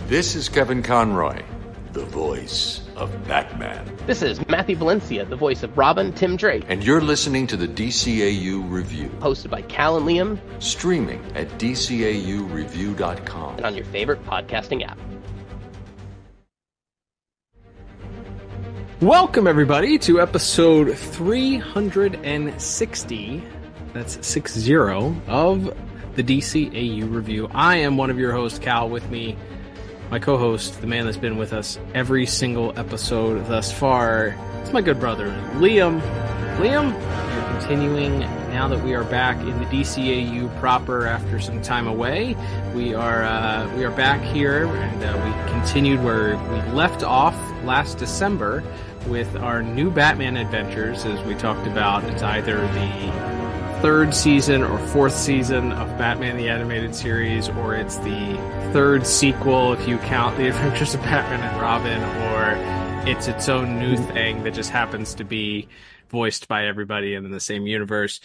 This is Kevin Conroy, the voice of Batman. This is Matthew Valencia, the voice of Robin, Tim Drake. And you're listening to the DCAU Review. Hosted by Cal and Liam. Streaming at DCAUreview.com. And on your favorite podcasting app. Welcome, everybody, to episode 360, that's 60, of the DCAU Review. I am one of your hosts, Cal. With me, my co-host, the man that's been with us every single episode thus far. It's my good brother, Liam. Liam, we're continuing now that we are back in the DCAU proper after some time away. We are back here, and we continued where we left off last December with our new Batman adventures. As we talked about, it's either the third season or fourth season of Batman the Animated Series, or it's the third sequel if you count The Adventures of Batman and Robin, or it's its own new thing that just happens to be voiced by everybody in the same universe.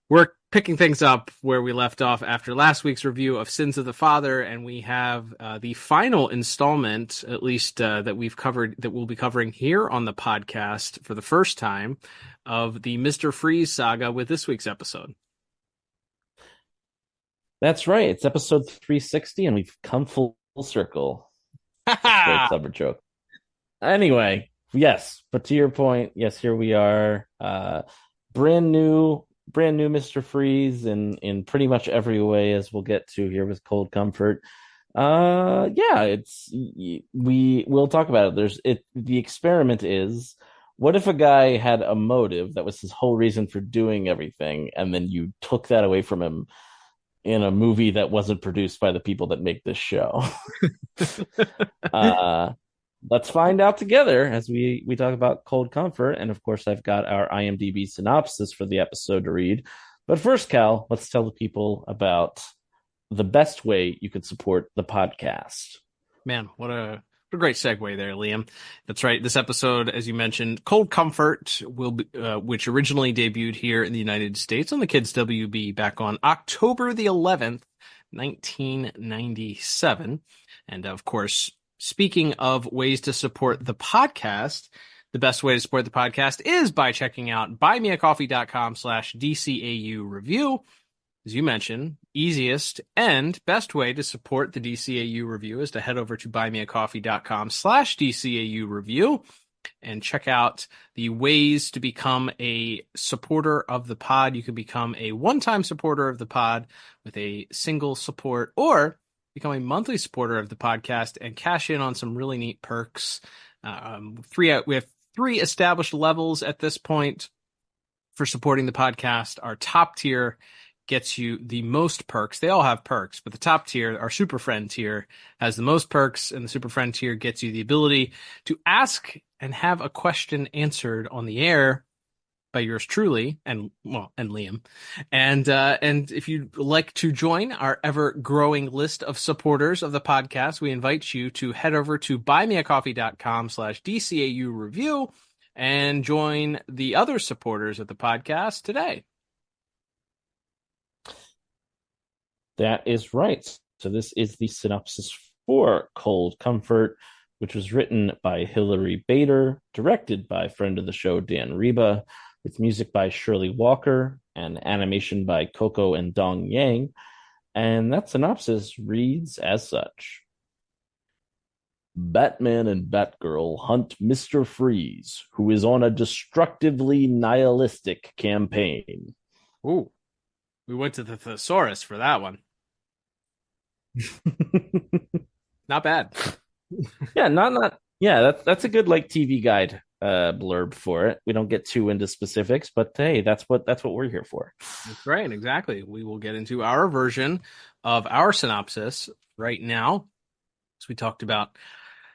We're picking things up where we left off after last week's review of Sins of the Father, and we have the final installment, at least that we'll be covering here on the podcast for the first time, of the Mr. Freeze saga with this week's episode. That's right. It's episode 360, and we've come full circle. Very clever joke. Anyway, yes, but to your point, yes, here we are. Brand new Mr. Freeze in pretty much every way, as we'll get to here with Cold Comfort. We'll talk about it. The experiment is, what if a guy had a motive that was his whole reason for doing everything, and then you took that away from him in a movie that wasn't produced by the people that make this show? Let's find out together as we talk about Cold Comfort. And of course, I've got our IMDb synopsis for the episode to read. But first, Cal, let's tell the people about the best way you could support the podcast. Man, what a great segue there, Liam. That's right. This episode, as you mentioned, Cold Comfort, will be, which originally debuted here in the United States on the Kids WB back on October the 11th, 1997. And of course, speaking of ways to support the podcast, the best way to support the podcast is by checking out buymeacoffee.com/DCAU review. As you mentioned, easiest and best way to support the DCAU review is to head over to buymeacoffee.com/DCAU review and check out the ways to become a supporter of the pod. You can become a one-time supporter of the pod with a single support, or become a monthly supporter of the podcast and cash in on some really neat perks. We have 3 established levels at this point for supporting the podcast. Our top tier gets you the most perks. They all have perks, but the top tier, our Super Friend tier, has the most perks, and the Super Friend tier gets you the ability to ask and have a question answered on the air by yours truly and Liam. And if you'd like to join our ever-growing list of supporters of the podcast, we invite you to head over to buymeacoffee.com/DCAU review and join the other supporters of the podcast today. That is right. So this is the synopsis for Cold Comfort, which was written by Hilary Bader, directed by friend of the show Dan Reba, with music by Shirley Walker and animation by Coco and Dong Yang. And that synopsis reads as such. Batman and Batgirl hunt Mr. Freeze, who is on a destructively nihilistic campaign. Ooh, we went to the thesaurus for that one. Not bad. That's a good TV guide blurb for it. We don't get too into specifics, but hey, that's what we're here for. That's right, exactly. We will get into our version of our synopsis right now. As we talked about,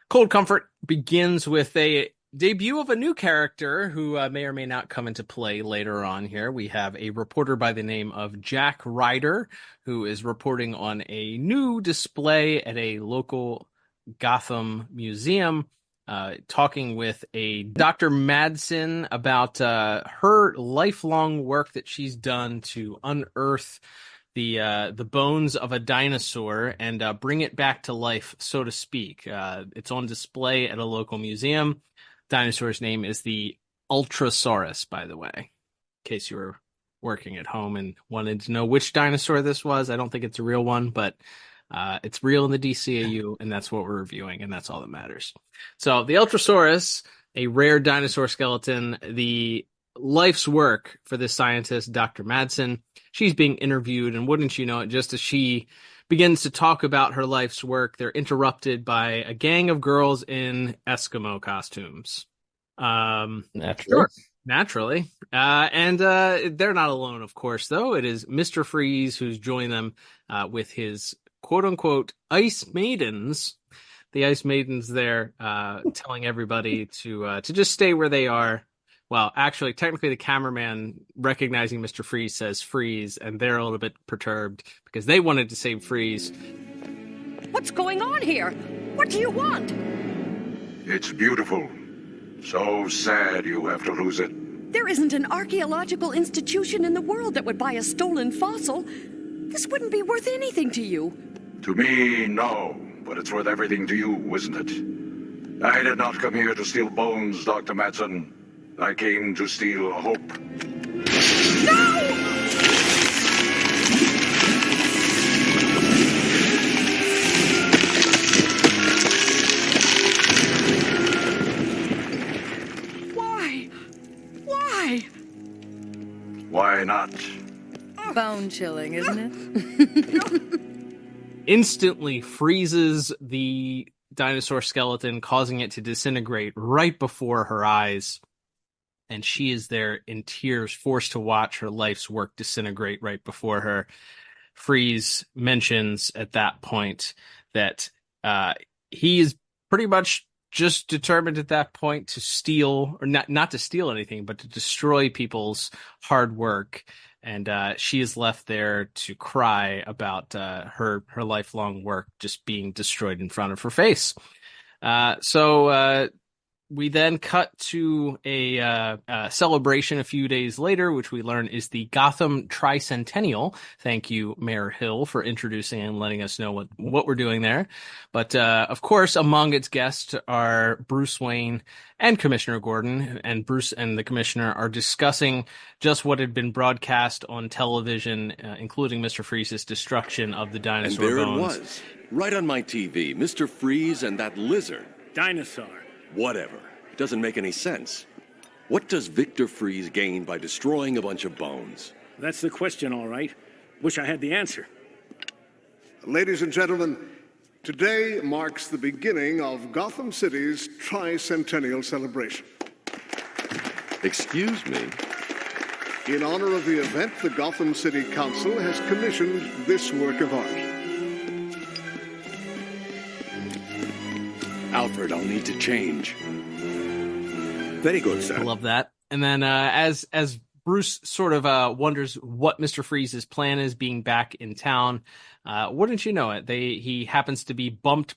Cold Comfort begins with a debut of a new character who may or may not come into play later on here. We have a reporter by the name of Jack Ryder, who is reporting on a new display at a local Gotham museum, talking with a Dr. Madsen about her lifelong work that she's done to unearth the bones of a dinosaur and bring it back to life, so to speak. It's on display at a local museum. Dinosaur's name is the Ultrasaurus, by the way, in case you were working at home and wanted to know which dinosaur this was. I don't think it's a real one, but it's real in the DCAU, and that's what we're reviewing, and that's all that matters. So the Ultrasaurus, a rare dinosaur skeleton, the life's work for this scientist, Dr. Madsen. She's being interviewed, and wouldn't you know it, just as she begins to talk about her life's work, they're interrupted by a gang of girls in Eskimo costumes. Naturally. And they're not alone, of course, though. It is Mr. Freeze who's joined them with his quote-unquote Ice Maidens. The Ice Maidens there telling everybody to just stay where they are. Well, actually, technically, the cameraman, recognizing Mr. Freeze, says freeze, and they're a little bit perturbed because they wanted to save Freeze. What's going on here? What do you want? It's beautiful. So sad you have to lose it. There isn't an archaeological institution in the world that would buy a stolen fossil. This wouldn't be worth anything to you. To me, no. But it's worth everything to you, isn't it? I did not come here to steal bones, Dr. Madsen. I came to steal hope. No! Why? Why? Why not? Bone chilling, isn't it? Instantly freezes the dinosaur skeleton, causing it to disintegrate right before her eyes. And she is there in tears, forced to watch her life's work disintegrate right before her. Freeze mentions at that point that he is pretty much just determined at that point to steal, or not to steal anything, but to destroy people's hard work. And she is left there to cry about her lifelong work just being destroyed in front of her face. So we then cut to a celebration a few days later, which we learn is the Gotham Tricentennial. Thank you, Mayor Hill, for introducing and letting us know what we're doing there. But of course, among its guests are Bruce Wayne and Commissioner Gordon, and Bruce and the Commissioner are discussing just what had been broadcast on television, including Mr. Freeze's destruction of the dinosaur bones. And there it was, right on my TV, Mr. Freeze and that lizard. Dinosaur. Whatever. It doesn't make any sense. What does Victor Freeze gain by destroying a bunch of bones? That's the question, all right. Wish I had the answer. Ladies and gentlemen, today marks the beginning of Gotham City's Tricentennial celebration. Excuse me? In honor of the event, the Gotham City Council has commissioned this work of art. Alfred, I'll need to change. Very good, sir. I love that. And then as Bruce sort of wonders what Mr. Freeze's plan is being back in town, wouldn't you know it, he happens to be bumped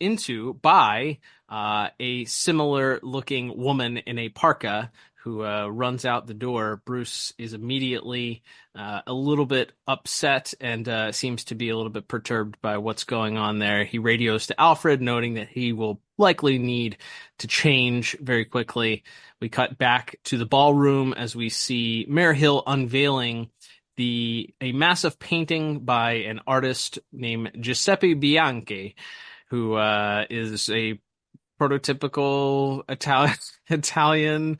into by a similar looking woman in a parka who runs out the door. Bruce is immediately a little bit upset and seems to be a little bit perturbed by what's going on there. He radios to Alfred, noting that he will likely need to change very quickly. We cut back to the ballroom as we see Mayor Hill unveiling a massive painting by an artist named Giuseppe Bianchi, who is a prototypical Italian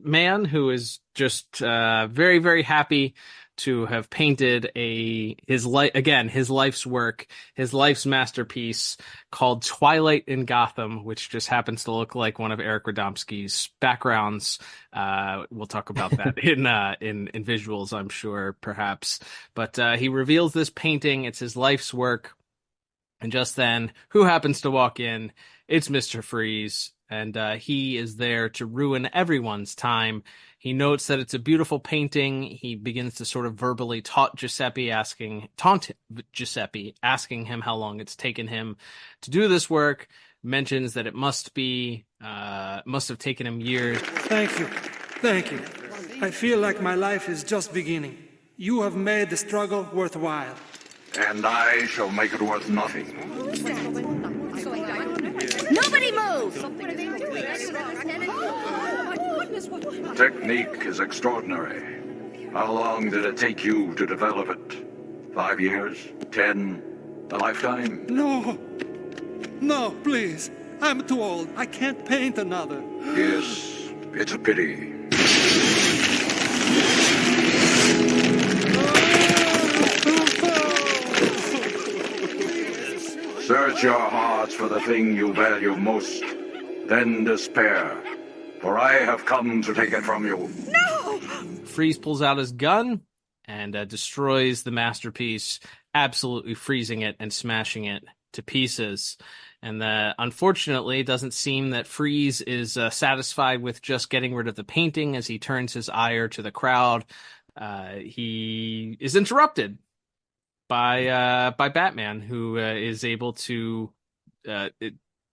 man who is just very, very happy to have painted his life's work, his life's masterpiece called Twilight in Gotham, which just happens to look like one of Eric Radomski's backgrounds. We'll talk about that in visuals, I'm sure, perhaps. But he reveals this painting. It's his life's work. And just then, who happens to walk in? It's Mr. Freeze. And he is there to ruin everyone's time. He notes that it's a beautiful painting. He begins to sort of verbally taunt Giuseppe, asking him how long it's taken him to do this work. Mentions that it must have taken him years. Thank you. I feel like my life is just beginning. You have made the struggle worthwhile. And I shall make it worth nothing. Nobody move! Technique is extraordinary. How long did it take you to develop it? 5 years? 10? A lifetime? No! No, please. I'm too old. I can't paint another. Yes, it's a pity. Search your hearts for the thing you value most, then despair, for I have come to take it from you. No! Freeze pulls out his gun and destroys the masterpiece, absolutely freezing it and smashing it to pieces. And unfortunately, it doesn't seem that Freeze is satisfied with just getting rid of the painting. As he turns his ire to the crowd, he is interrupted by Batman, who is able to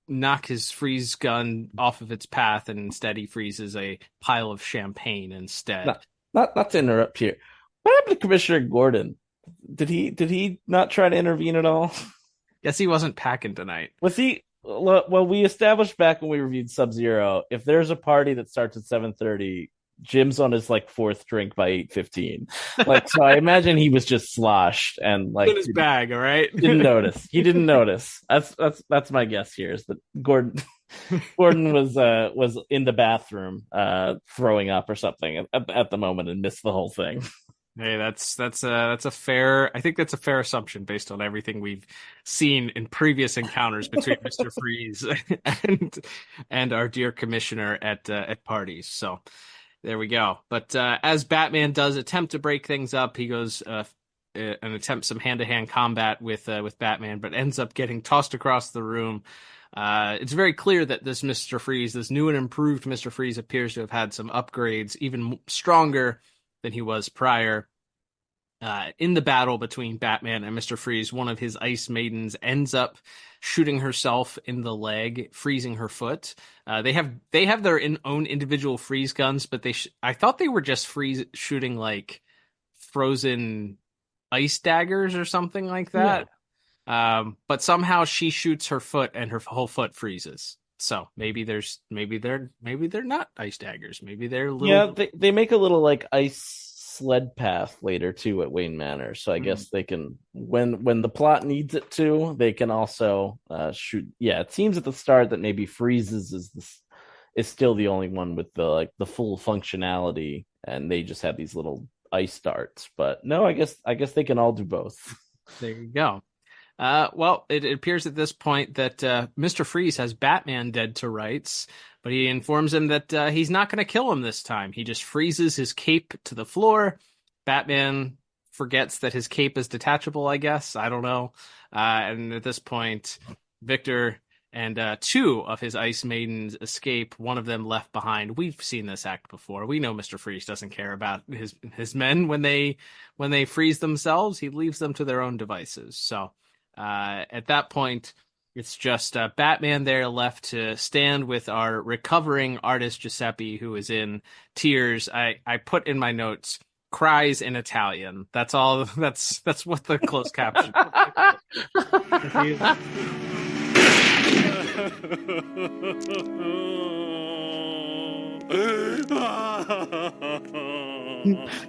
knock his freeze gun off of its path, and instead he freezes a pile of champagne instead. Not to interrupt here. What happened to Commissioner Gordon? Did he not try to intervene at all? Guess he wasn't packing tonight. Was he? Well, we established back when we reviewed SubZero, if there's a party that starts at 7:30, Jim's on his fourth drink by 8:15. So I imagine he was just sloshed and in his bag. All right, didn't notice. He didn't notice. That's my guess here, is that Gordon was in the bathroom throwing up or something at the moment and missed the whole thing. Hey, that's a fair. I think that's a fair assumption based on everything we've seen in previous encounters between Mr. Freeze and our dear commissioner at parties. So there we go. But as Batman does attempt to break things up, he goes and attempts some hand-to-hand combat with Batman, but ends up getting tossed across the room. It's very clear that this Mr. Freeze, this new and improved Mr. Freeze, appears to have had some upgrades, even stronger than he was prior. In the battle between Batman and Mr. Freeze, one of his Ice Maidens ends up shooting herself in the leg, freezing her foot. They have their own individual freeze guns, but I thought they were just shooting frozen ice daggers or something like that. Yeah. But somehow she shoots her foot and her whole foot freezes. So maybe they're not ice daggers. Maybe they're little. Yeah, they make a little ice sled path later too at Wayne Manor. So I guess they can, when the plot needs it to, they can also shoot. Yeah, it seems at the start that maybe Freezes is still the only one with the full functionality, and they just have these little ice darts. But no, I guess they can all do both. There you go. Well, it appears at this point that Mr. Freeze has Batman dead to rights, but he informs him that he's not going to kill him this time. He just freezes his cape to the floor. Batman forgets that his cape is detachable, I guess. I don't know. And at this point, Victor and two of his Ice Maidens escape, one of them left behind. We've seen this act before. We know Mr. Freeze doesn't care about his men when they freeze themselves. He leaves them to their own devices. So at that point, it's just Batman there left to stand with our recovering artist Giuseppe, who is in tears. I put in my notes, cries in Italian. That's all. That's what the closed caption.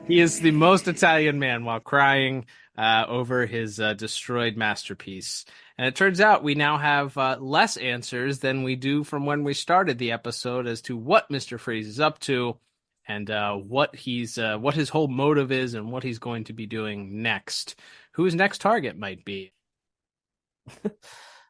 He is the most Italian man while crying over his destroyed masterpiece. And it turns out we now have less answers than we do from when we started the episode as to what Mr. Freeze is up to and what his whole motive is and what he's going to be doing next. Who his next target might be.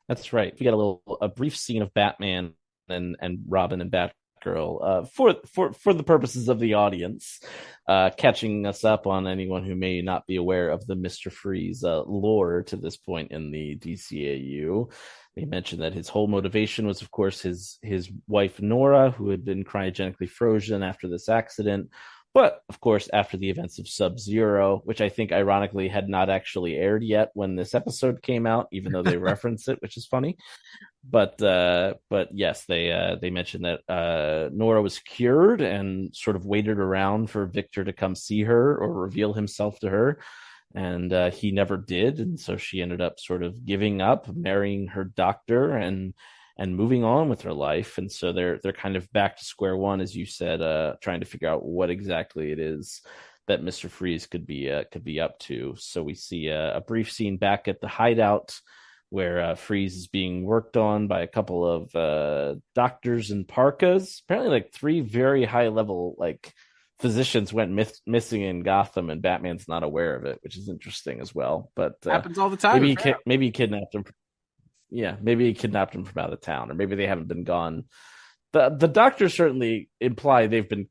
That's right. We got a brief scene of Batman and Robin and Batgirl for the purposes of the audience, catching us up on anyone who may not be aware of the Mr. Freeze lore to this point in the DCAU. They mentioned that his whole motivation was, of course, his wife Nora, who had been cryogenically frozen after this accident. But, of course, after the events of SubZero, which I think, ironically, had not actually aired yet when this episode came out, even though they reference it, which is funny. But yes, they mentioned that Nora was cured and sort of waited around for Victor to come see her or reveal himself to her, and he never did, and so she ended up sort of giving up, marrying her doctor, and moving on with her life. And so they're kind of back to square one, as you said, trying to figure out what exactly it is that Mr. Freeze could be up to. So we see a brief scene back at the hideout where Freeze is being worked on by a couple of doctors in parkas. Apparently, like 3 very high level physicians went missing in Gotham, and Batman's not aware of it, which is interesting as well. But happens all the time. Maybe he kidnapped him. Yeah, maybe he kidnapped him from out of town, or maybe they haven't been gone. The doctors certainly imply they've been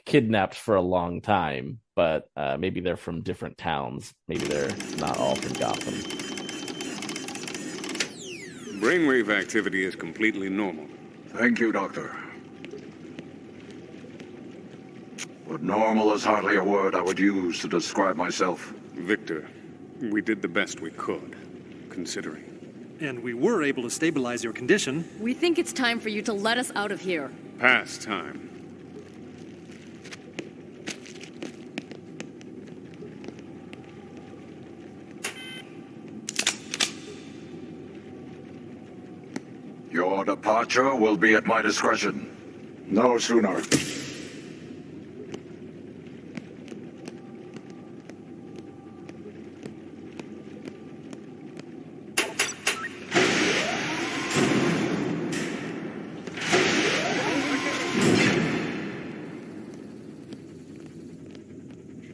kidnapped for a long time, but maybe they're from different towns. Maybe they're not all from Gotham. Brainwave activity is completely normal. Thank you, Doctor. But normal is hardly a word I would use to describe myself. Victor, we did the best we could, considering. And we were able to stabilize your condition. We think it's time for you to let us out of here. Past time. Your departure will be at my discretion. No sooner.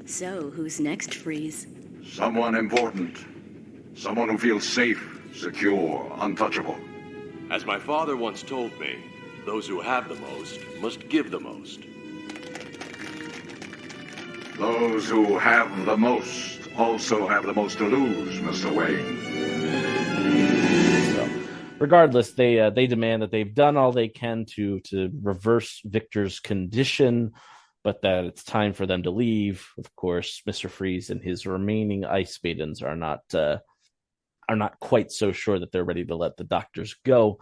So, who's next, Freeze? Someone important. Someone who feels safe, secure, untouchable. As my father once told me, those who have the most must give the most. Those who have the most also have the most to lose, Mr. Wayne. So, regardless, they demand that they've done all they can to reverse Victor's condition, but that it's time for them to leave. Of course, Mr. Freeze and his remaining ice maidens are not quite so sure that they're ready to let the doctors go.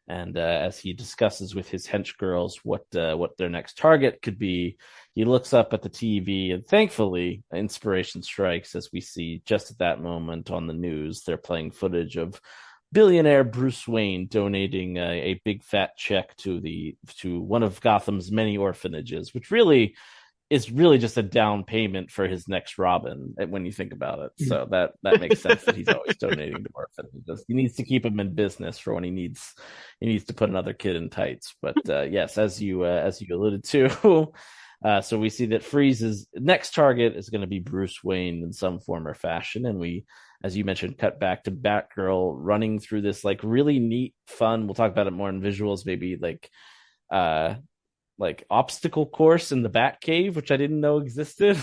And as he discusses with his hench girls what their next target could be, he looks up at the TV, and thankfully, inspiration strikes as we see just at that moment on the news, they're playing footage of billionaire Bruce Wayne donating a big fat check to one of Gotham's many orphanages, which is really just a down payment for his next Robin when you think about it. So that makes sense that he's always donating to orphanages. He needs to keep him in business for when he needs to put another kid in tights. But yes, as you alluded to, so we see that Freeze's next target is going to be Bruce Wayne in some form or fashion, and we, as you mentioned, cut back to Batgirl running through this really neat, fun. We'll talk about it more in visuals, maybe obstacle course in the Batcave, which I didn't know existed.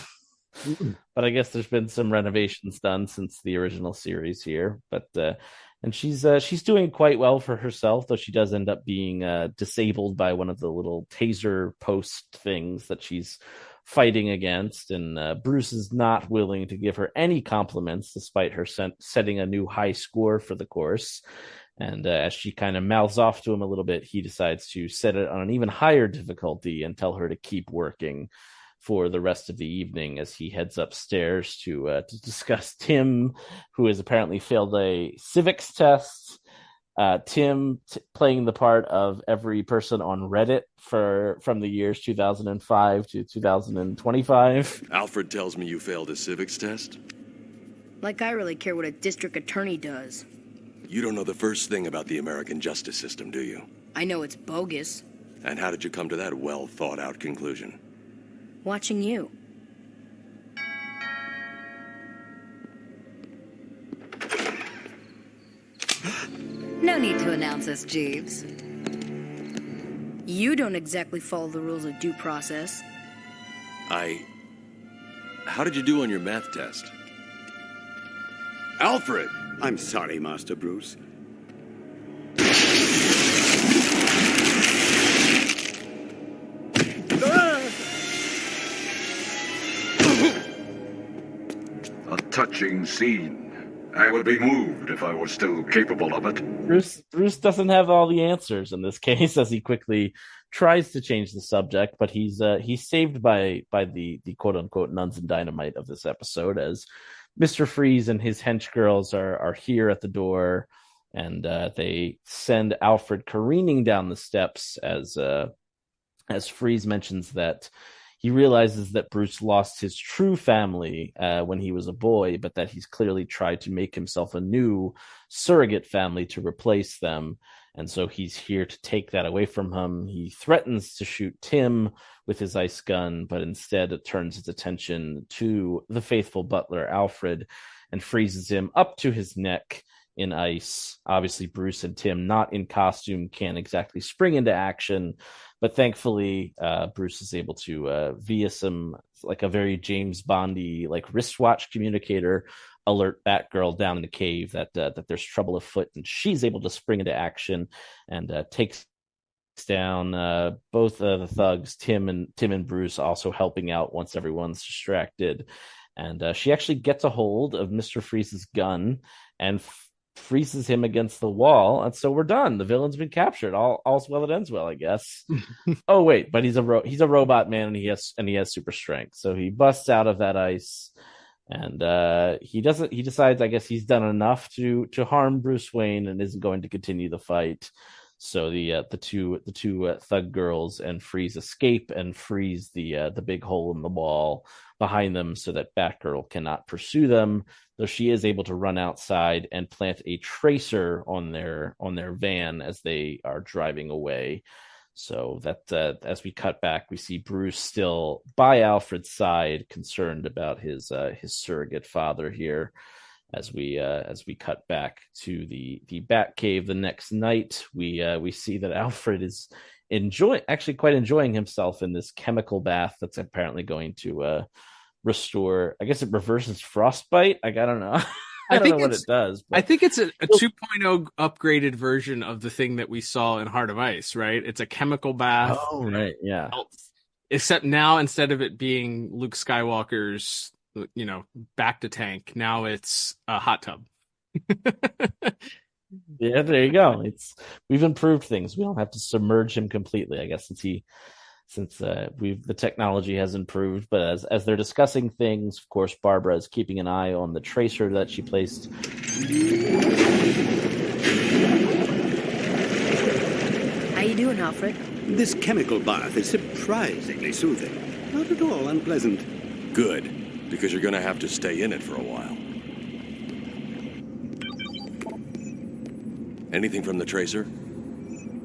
But I guess there's been some renovations done since the original series here. But and she's doing quite well for herself, though she does end up being disabled by one of the little taser post things that she's fighting against. And Bruce is not willing to give her any compliments, despite her setting a new high score for the course. And as she kind of mouths off to him a little bit, he decides to set it on an even higher difficulty and tell her to keep working for the rest of the evening, as he heads upstairs to discuss Tim, who has apparently failed a civics test. Tim playing the part of every person on Reddit from the years 2005 to 2025. Alfred tells me you failed a civics test? Like I really care what a district attorney does. You don't know the first thing about the American justice system, do you? I know it's bogus. And how did you come to that well-thought-out conclusion? Watching you. No need to announce us, Jeeves. You don't exactly follow the rules of due process. How did you do on your math test? Alfred! I'm sorry, Master Bruce. A touching scene. I would be moved if I were still capable of it. Bruce doesn't have all the answers in this case, as he quickly tries to change the subject, but he's saved by the quote unquote nuns and dynamite of this episode, as Mr. Freeze and his hench girls are here at the door, and they send Alfred careening down the steps as Freeze mentions that he realizes that Bruce lost his true family when he was a boy, but that he's clearly tried to make himself a new surrogate family to replace them. And so he's here to take that away from him. He threatens to shoot Tim with his ice gun, but instead it turns his attention to the faithful butler, Alfred, and freezes him up to his neck in ice. Obviously, Bruce and Tim, not in costume, can't exactly spring into action, but thankfully, Bruce is able to, via some, like a very James Bondy, like wristwatch communicator, alert Batgirl down in the cave that there's trouble afoot, and she's able to spring into action and takes down both the thugs, Tim and Bruce, also helping out once everyone's distracted. And she actually gets a hold of Mr. Freeze's gun and freezes him against the wall, and so we're done. The villain's been captured. All's well that ends well, I guess. Oh wait, but he's a robot man, and he has super strength. So he busts out of that ice, and he decides, I guess, he's done enough to harm Bruce Wayne and isn't going to continue the fight. So the two thug girls and Freeze escape and freeze the big hole in the wall behind them, so that Batgirl cannot pursue them, though she is able to run outside and plant a tracer on their van as they are driving away. So that as we cut back, we see Bruce still by Alfred's side, concerned about his surrogate father here. As we cut back to the Batcave the next night, we see that Alfred is quite enjoying himself in this chemical bath that's apparently going to restore. I guess it reverses frostbite. I don't know. I don't know what it does. But... I think it's a 2.0 upgraded version of the thing that we saw in Heart of Ice, right? It's a chemical bath. Oh, right, yeah. Except now, instead of it being Luke Skywalker's, back to tank, now it's a hot tub. Yeah, there you go. We've improved things. We don't have to submerge him completely, I guess, since the technology has improved. But as they're discussing things, of course, Barbara is keeping an eye on the tracer that she placed. How you doing, Alfred? This chemical bath is surprisingly soothing. Not at all unpleasant. Good, because you're going to have to stay in it for a while. Anything from the tracer?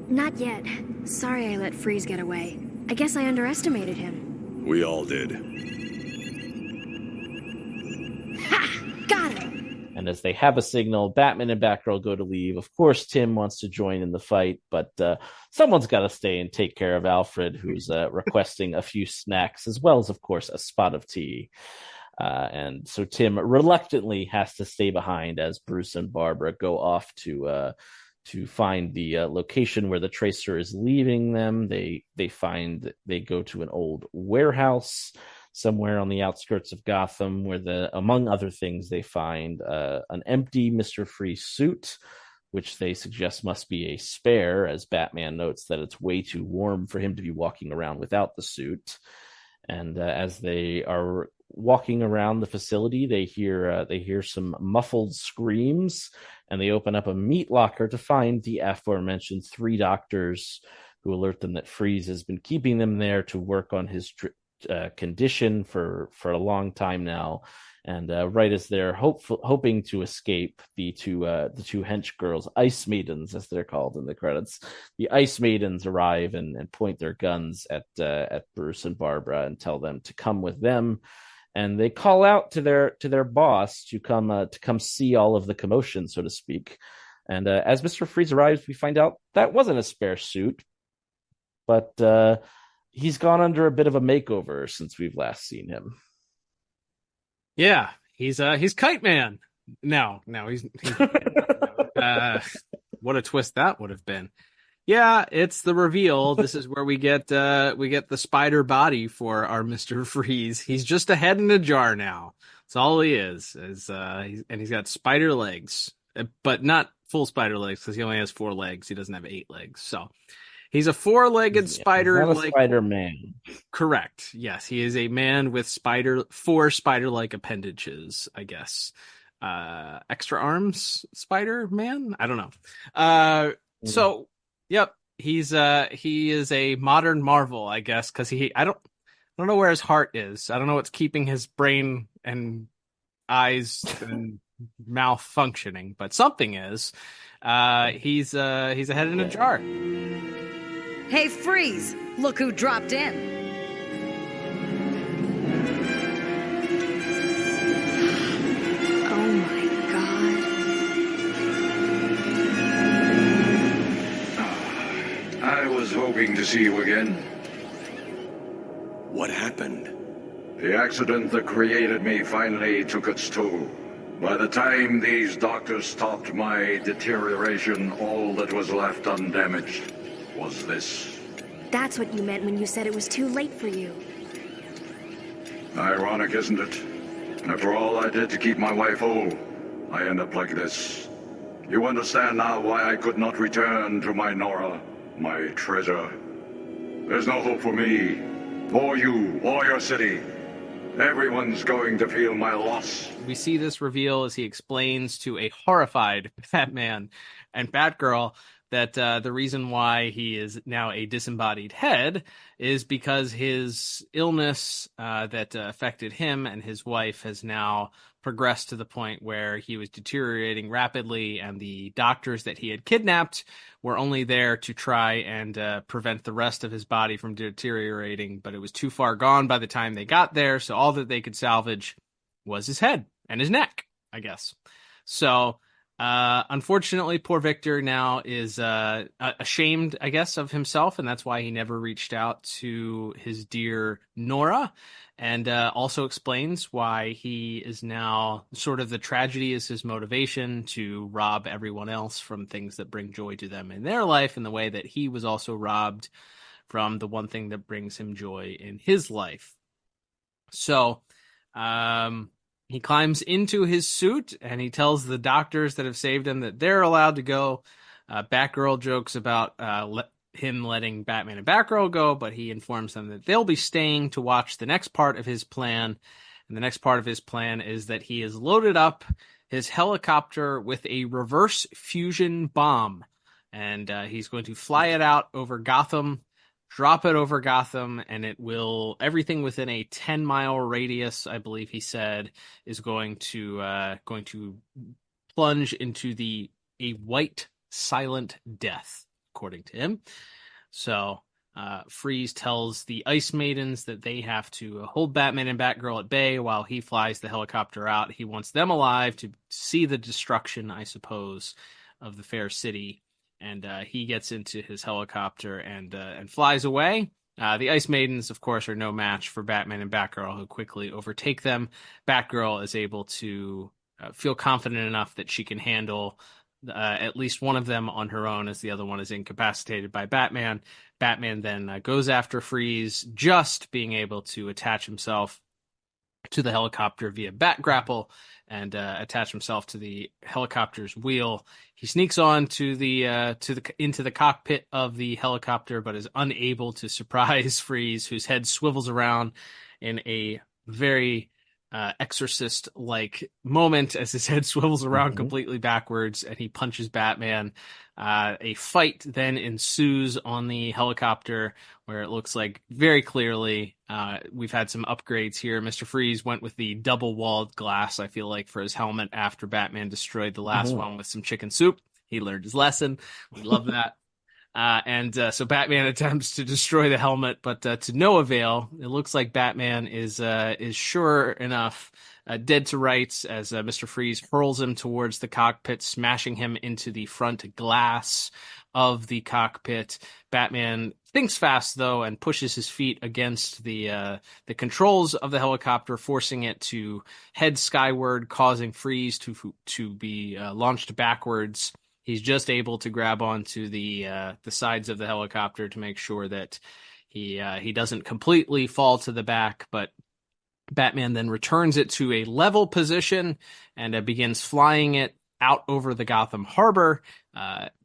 Not yet. Sorry I let Freeze get away. I guess I underestimated him. We all did. Ha! Got him! And as they have a signal, Batman and Batgirl go to leave. Of course, Tim wants to join in the fight, but someone's got to stay and take care of Alfred, who's requesting a few snacks, as well as, of course, a spot of tea. And so Tim reluctantly has to stay behind as Bruce and Barbara go off to find the location where the tracer is leaving them. They go to an old warehouse somewhere on the outskirts of Gotham, where among other things, they find an empty Mr. Freeze suit, which they suggest must be a spare, as Batman notes that it's way too warm for him to be walking around without the suit. And as they are walking around the facility, they hear some muffled screams, and they open up a meat locker to find the aforementioned three doctors, who alert them that Freeze has been keeping them there to work on his condition for a long time now. And right as they're hoping to escape, the two hench girls, Ice Maidens as they're called in the credits, the Ice Maidens arrive and point their guns at Bruce and Barbara and tell them to come with them. And they call out to their boss to come see all of the commotion, so to speak. And as Mr. Freeze arrives, we find out that wasn't a spare suit, but he's gone under a bit of a makeover since we've last seen him. Yeah, he's Kite Man. No, he's what a twist that would have been. Yeah, it's the reveal. This is where we get the spider body for our Mr. Freeze. He's just a head in a jar now. That's all he is he's got spider legs, but not full spider legs because he only has 4 legs. He doesn't have 8 legs. So he's a 4-legged spider. He's not a Spider-Man. Correct. Yes, he is a man with 4 spider-like appendages, I guess. Extra arms, Spider-Man? I don't know. So, yep, he is a modern Marvel, I guess, because I don't know where his heart is. I don't know what's keeping his brain and eyes and mouth functioning, but something is. He's a head in a jar. Hey, Freeze! Look who dropped in. Oh my god. I was hoping to see you again. What happened? The accident that created me finally took its toll. By the time these doctors stopped my deterioration, all that was left undamaged was this. That's what you meant when you said it was too late for you. Ironic, isn't it? After all I did to keep my wife whole, I end up like this. You understand now why I could not return to my Nora, my treasure. There's no hope for me, or you, or your city. Everyone's going to feel my loss. We see this reveal as he explains to a horrified Batman and Batgirl that the reason why he is now a disembodied head is because his illness that affected him and his wife has now progressed to the point where he was deteriorating rapidly, and the doctors that he had kidnapped were only there to try and prevent the rest of his body from deteriorating, but it was too far gone by the time they got there, so all that they could salvage was his head and his neck, I guess. So unfortunately, poor Victor now is ashamed, I guess, of himself, and that's why he never reached out to his dear Nora, and also explains why he is now sort of the tragedy is his motivation to rob everyone else from things that bring joy to them in their life, in the way that he was also robbed from the one thing that brings him joy in his life. So, he climbs into his suit and he tells the doctors that have saved him that they're allowed to go. Batgirl jokes about him letting Batman and Batgirl go, but he informs them that they'll be staying to watch the next part of his plan. And the next part of his plan is that he has loaded up his helicopter with a reverse fusion bomb. And he's going to fly it out over Gotham, drop it over Gotham, and it will, everything within a 10-mile radius, I believe he said, is going to plunge into a white silent death, according to him. So Freeze tells the Ice Maidens that they have to hold Batman and Batgirl at bay while he flies the helicopter out. He wants them alive to see the destruction, I suppose, of the fair city. And he gets into his helicopter and flies away. The Ice Maidens, of course, are no match for Batman and Batgirl, who quickly overtake them. Batgirl is able to feel confident enough that she can handle at least one of them on her own, as the other one is incapacitated by Batman. Batman then goes after Freeze, just being able to attach himself to the helicopter via bat grapple and attach himself to the helicopter's wheel. He sneaks on into the cockpit of the helicopter, but is unable to surprise Freeze, whose head swivels around in a very Exorcist-like moment as his head swivels around completely backwards, and he punches Batman. A fight then ensues on the helicopter, where it looks like very clearly we've had some upgrades here. Mr. Freeze went with the double-walled glass, I feel like, for his helmet after Batman destroyed the last one with some chicken soup. He learned his lesson. We love that. So Batman attempts to destroy the helmet, but to no avail. It looks like Batman is sure enough dead to rights as Mr. Freeze hurls him towards the cockpit, smashing him into the front glass of the cockpit. Batman thinks fast, though, and pushes his feet against the controls of the helicopter, forcing it to head skyward, causing Freeze to be launched backwards. He's just able to grab onto the sides of the helicopter to make sure that he doesn't completely fall to the back, but Batman then returns it to a level position and begins flying it out over the Gotham Harbor.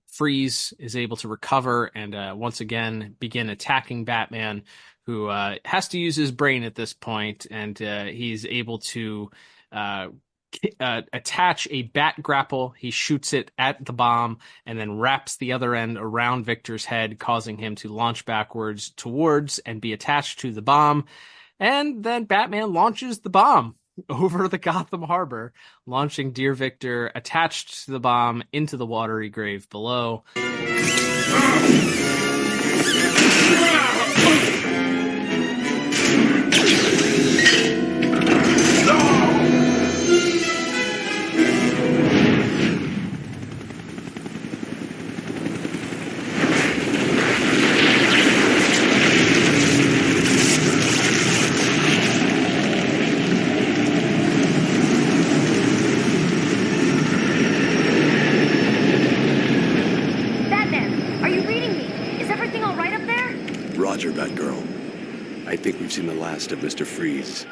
Freeze is able to recover and once again begin attacking Batman, who has to use his brain at this point, and he's able to attach a bat grapple. He shoots it at the bomb and then wraps the other end around Victor's head, causing him to launch backwards towards and be attached to the bomb. And then Batman launches the bomb over the Gotham Harbor, launching Dear Victor attached to the bomb into the watery grave below. Roger, Batgirl. I think we've seen the last of Mr. Freeze.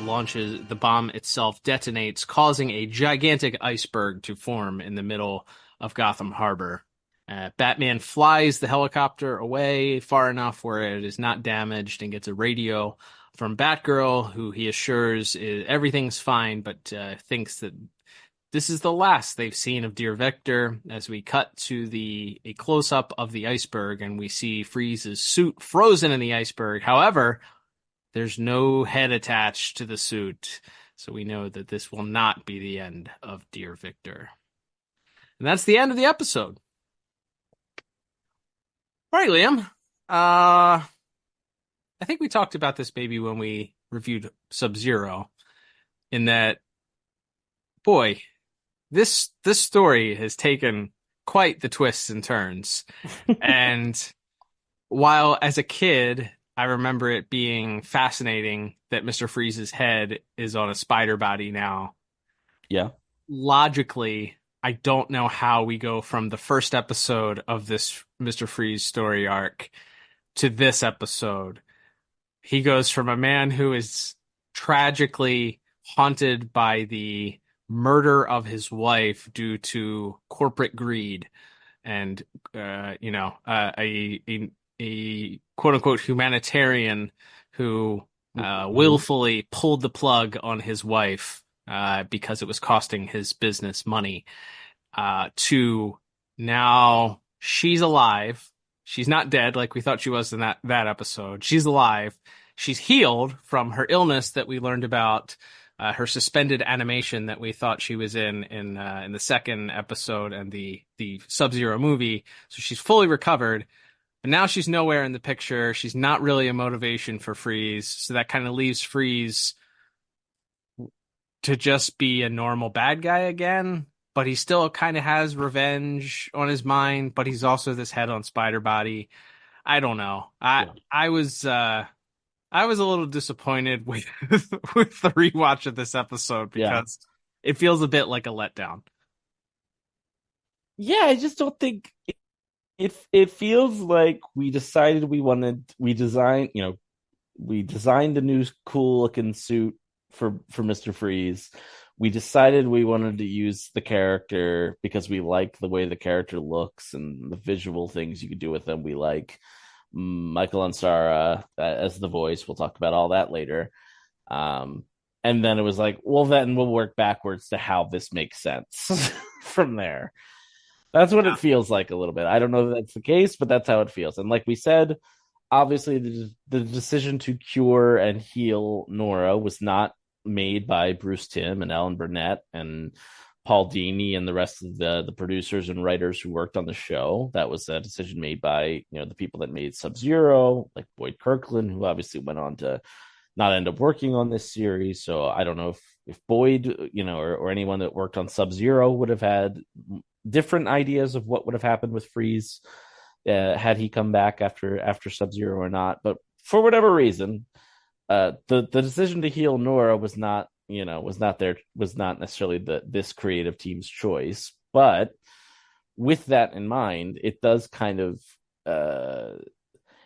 Launches, the bomb itself detonates, causing a gigantic iceberg to form in the middle of Gotham Harbor. Batman flies the helicopter away far enough where it is not damaged and gets a radio from Batgirl, who he assures everything's fine, but thinks that this is the last they've seen of Dear Victor. As we cut to a close-up of the iceberg, and we see Freeze's suit frozen in the iceberg. However, there's no head attached to the suit, so we know that this will not be the end of Dear Victor. And that's the end of the episode. All right, Liam. I think we talked about this maybe when we reviewed SubZero, in that, boy, this story has taken quite the twists and turns. And while as a kid, I remember it being fascinating that Mr. Freeze's head is on a spider body now. Yeah. Logically, I don't know how we go from the first episode of this Mr. Freeze story arc to this episode. He goes from a man who is tragically haunted by the murder of his wife due to corporate greed and, a quote unquote humanitarian who willfully pulled the plug on his wife because it was costing his business money, to now she's alive. She's not dead like we thought she was in that episode. She's alive. She's healed from her illness that we learned about, her suspended animation that we thought she was in the second episode and the SubZero movie. So she's fully recovered. But now she's nowhere in the picture. She's not really a motivation for Freeze. So that kind of leaves Freeze to just be a normal bad guy again. But he still kind of has revenge on his mind, but he's also this head on spider body. I don't know. I was a little disappointed with with the rewatch of this episode because it feels a bit like a letdown. Yeah, I just don't think it feels like we decided we designed a new cool looking suit for Mr. Freeze. We decided we wanted to use the character because we like the way the character looks and the visual things you could do with them. We like Michael Ansara as the voice. We'll talk about all that later. And then it was like, well, then we'll work backwards to how this makes sense from there. That's what it feels like a little bit. I don't know if that's the case, but that's how it feels. And like we said, obviously the decision to cure and heal Nora was not made by Bruce Timm and Alan Burnett and Paul Dini and the rest of the producers and writers who worked on the show. That was a decision made by the people that made SubZero, like Boyd Kirkland, who obviously went on to not end up working on this series. So I don't know if Boyd, or anyone that worked on SubZero would have had different ideas of what would have happened with Freeze had he come back after SubZero or not. But for whatever reason, the decision to heal Nora was not was not necessarily this creative team's choice. But with that in mind, it does kind of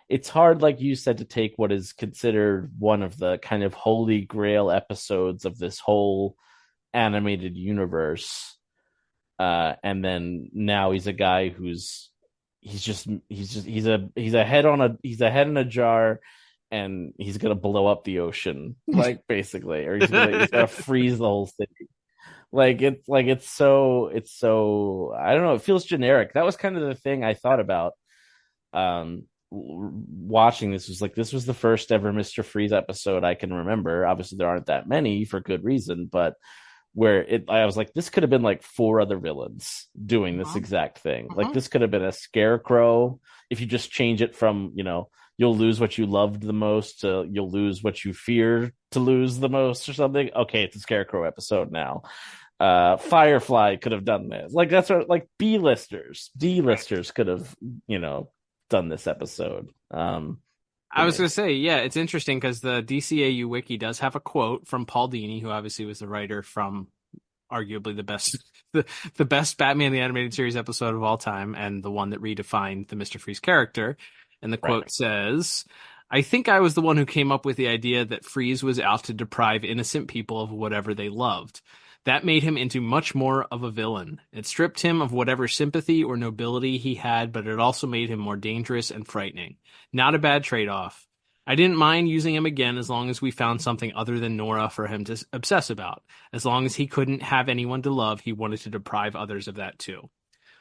it's hard, like you said, to take what is considered one of the kind of holy grail episodes of this whole animated universe, and then now he's a guy who's he's a head in a jar, and he's gonna blow up the ocean, like, basically, or he's gonna freeze the whole city. It's so I don't know, it feels generic. That was kind of the thing I thought about watching this. Was like, this was the first ever Mr. Freeze episode I can remember. Obviously there aren't that many for good reason, but where I was like, this could have been like 4 other villains doing this exact thing. Like, this could have been a Scarecrow if you just change it from, you'll lose what you loved the most to you'll lose what you fear to lose the most or something. Okay, it's a Scarecrow episode now. Firefly could have done this. Like, that's what, like, D-listers could have, done this episode. I was going to say, yeah, it's interesting because the DCAU wiki does have a quote from Paul Dini, who obviously was the writer from arguably the best Batman the Animated Series episode of all time, and the one that redefined the Mr. Freeze character. And the quote says, "I think I was the one who came up with the idea that Freeze was out to deprive innocent people of whatever they loved. That made him into much more of a villain. It stripped him of whatever sympathy or nobility he had, but it also made him more dangerous and frightening. Not a bad trade-off. I didn't mind using him again as long as we found something other than Nora for him to obsess about. As long as he couldn't have anyone to love, he wanted to deprive others of that too."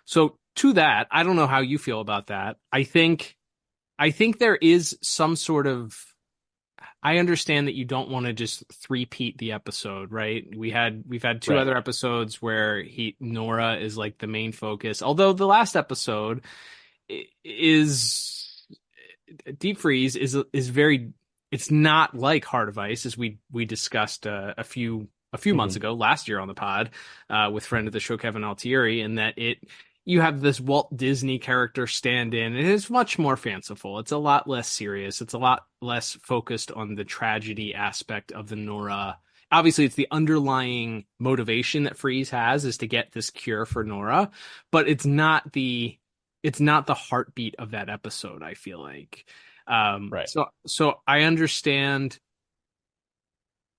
So to that, I don't know how you feel about that. I think there is some sort of, I understand that you don't want to just three-peat the episode, right? We've had 2 other episodes where Nora is like the main focus. Although the last episode is Deep Freeze is very, it's not like Heart of Ice, as we discussed a few months ago, last year on the pod, with friend of the show Kevin Altieri, and that you have this Walt Disney character stand in. It is much more fanciful. It's a lot less serious. It's a lot less focused on the tragedy aspect of the Nora. Obviously, it's the underlying motivation that Freeze has, is to get this cure for Nora, but it's not the heartbeat of that episode, I feel like. So I understand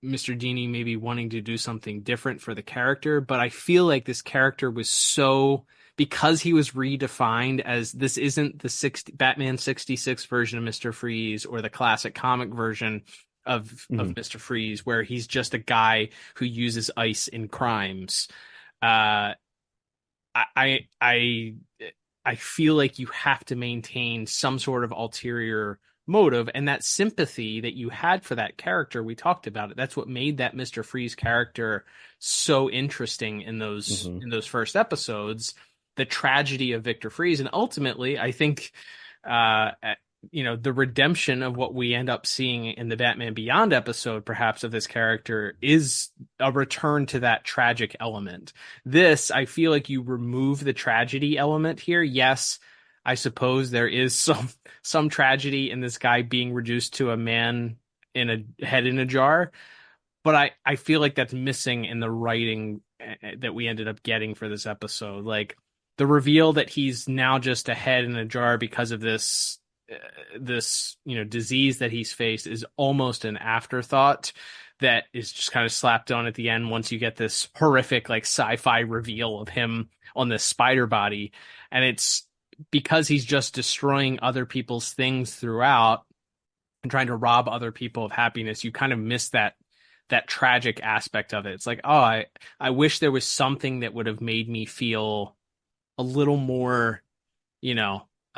Mr. Dini maybe wanting to do something different for the character, but I feel like this character was so, because he was redefined as, this isn't the Batman 66 version of Mr. Freeze or the classic comic version of Mr. Freeze, where he's just a guy who uses ice in crimes. I feel like you have to maintain some sort of ulterior motive, and that sympathy that you had for that character, we talked about it. That's what made that Mr. Freeze character so interesting in those first episodes. The tragedy of Victor Freeze, and ultimately, I think, the redemption of what we end up seeing in the Batman Beyond episode, perhaps, of this character, is a return to that tragic element. This, I feel like you remove the tragedy element here. Yes, I suppose there is some tragedy in this guy being reduced to a man in a head in a jar, but I feel like that's missing in the writing that we ended up getting for this episode. Like, the reveal that he's now just a head in a jar because of this disease that he's faced is almost an afterthought that is just kind of slapped on at the end once you get this horrific, like, sci-fi reveal of him on this spider body. And it's because he's just destroying other people's things throughout and trying to rob other people of happiness. You kind of miss that tragic aspect of it. It's like, oh, I wish there was something that would have made me feel a little more,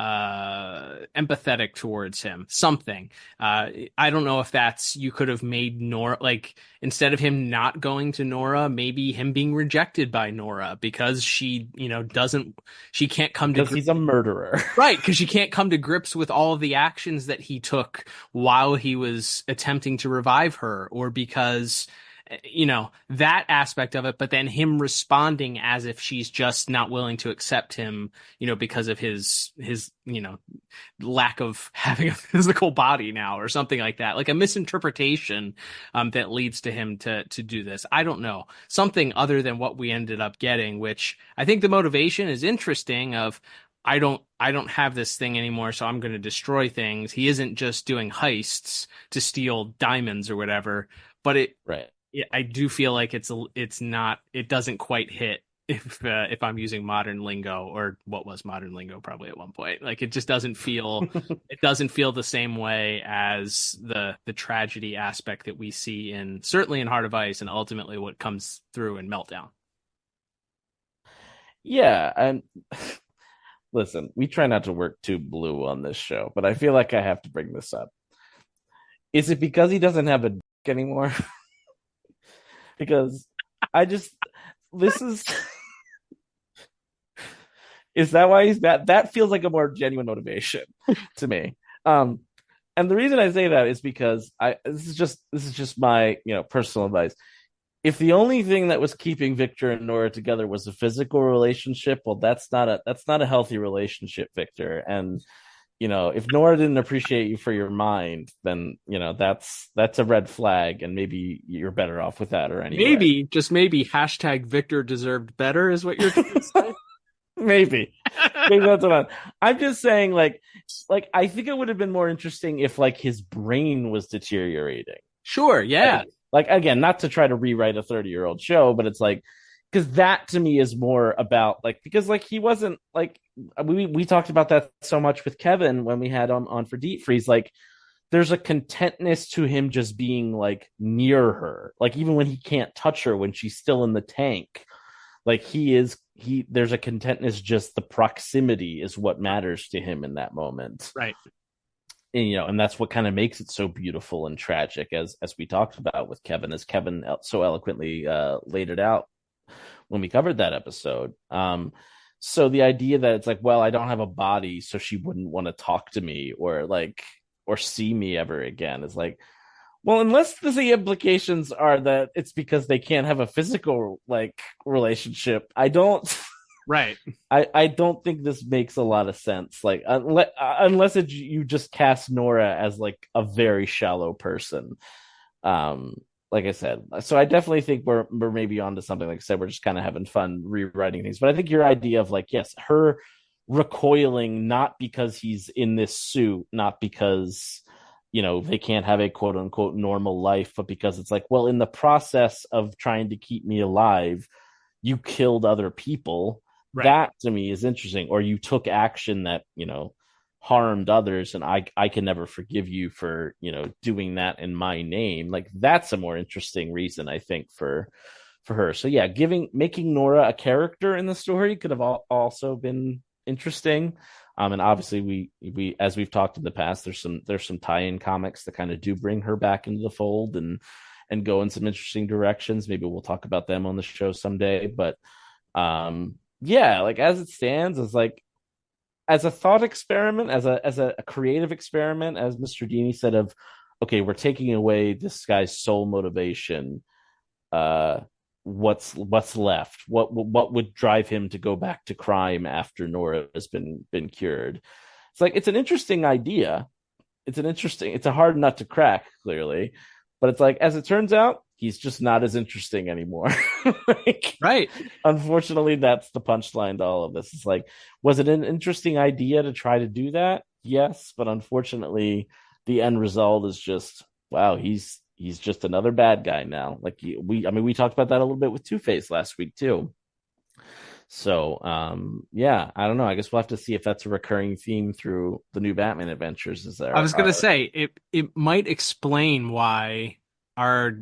empathetic towards him. Something. I don't know if that's, you could have made Nora, like, instead of him not going to Nora, maybe him being rejected by Nora because she, she can't come to, because he's a murderer. Right, because she can't come to grips with all of the actions that he took while he was attempting to revive her, or because that aspect of it, but then him responding as if she's just not willing to accept him, because of his lack of having a physical body now or something like that, like a misinterpretation that leads to him to do this. I don't know, something other than what we ended up getting, which I think the motivation is interesting of I don't have this thing anymore, so I'm going to destroy things. He isn't just doing heists to steal diamonds or whatever, but I do feel like it doesn't quite hit if I'm using modern lingo, or what was modern lingo probably at one point. Like, it just doesn't feel the same way as the tragedy aspect that we see certainly in Heart of Ice, and ultimately what comes through in Meltdown. Yeah, and listen, we try not to work too blue on this show, but I feel like I have to bring this up. Is it because he doesn't have a dick anymore? Because is that why he's bad? That feels like a more genuine motivation to me. And the reason I say that is because this is just my personal advice. If the only thing that was keeping Victor and Nora together was a physical relationship, well, that's not a healthy relationship, Victor. And if Nora didn't appreciate you for your mind, then that's a red flag, and maybe you're better off with that. Or anyway, maybe hashtag Victor deserved better is what you're trying to say. Maybe that's what I'm just saying. Like I think it would have been more interesting if his brain was deteriorating. Sure, yeah. Like again, not to try to rewrite a 30-year-old show, but it's because that to me is more about because he wasn't we talked about that so much with Kevin when we had on for Deep Freeze. There's a contentness to him just being near her, even when he can't touch her when she's still in the tank. There's a contentness, just the proximity is what matters to him in that moment, right? And that's what kind of makes it so beautiful and tragic, as we talked about with Kevin, as Kevin so eloquently laid it out when we covered that episode. So the idea that it's well, I don't have a body, so she wouldn't want to talk to me or see me ever again is well, unless the implications are that it's because they can't have a physical relationship, I don't. Right. I don't think this makes a lot of sense. Unless you just cast Nora as a very shallow person. Like I said, so I definitely think we're maybe onto something. Like I said, we're just kind of having fun rewriting things. But I think your idea of yes, her recoiling not because he's in this suit, not because they can't have a quote unquote normal life, but because it's well, in the process of trying to keep me alive, you killed other people. Right. That to me is interesting. Or you took action that harmed others, and I can never forgive you for doing that in my name. That's a more interesting reason, I think, for her. So yeah, making Nora a character in the story could have also been interesting. And obviously we as we've talked in the past, there's some tie-in comics that kind of do bring her back into the fold and go in some interesting directions. Maybe we'll talk about them on the show someday. But yeah, as it stands, as a thought experiment, as a creative experiment, as Mr. Dini said, of okay, we're taking away this guy's sole motivation. What's left? What would drive him to go back to crime after Nora has been cured? It's an interesting idea. It's a hard nut to crack, clearly, but it's as it turns out, he's just not as interesting anymore. Right. Unfortunately, that's the punchline to all of this. It's was it an interesting idea to try to do that? Yes, but unfortunately, the end result is just, wow, he's just another bad guy now. We talked about that a little bit with Two-Face last week too. So yeah, I don't know. I guess we'll have to see if that's a recurring theme through the new Batman adventures. I was going to say it might explain why our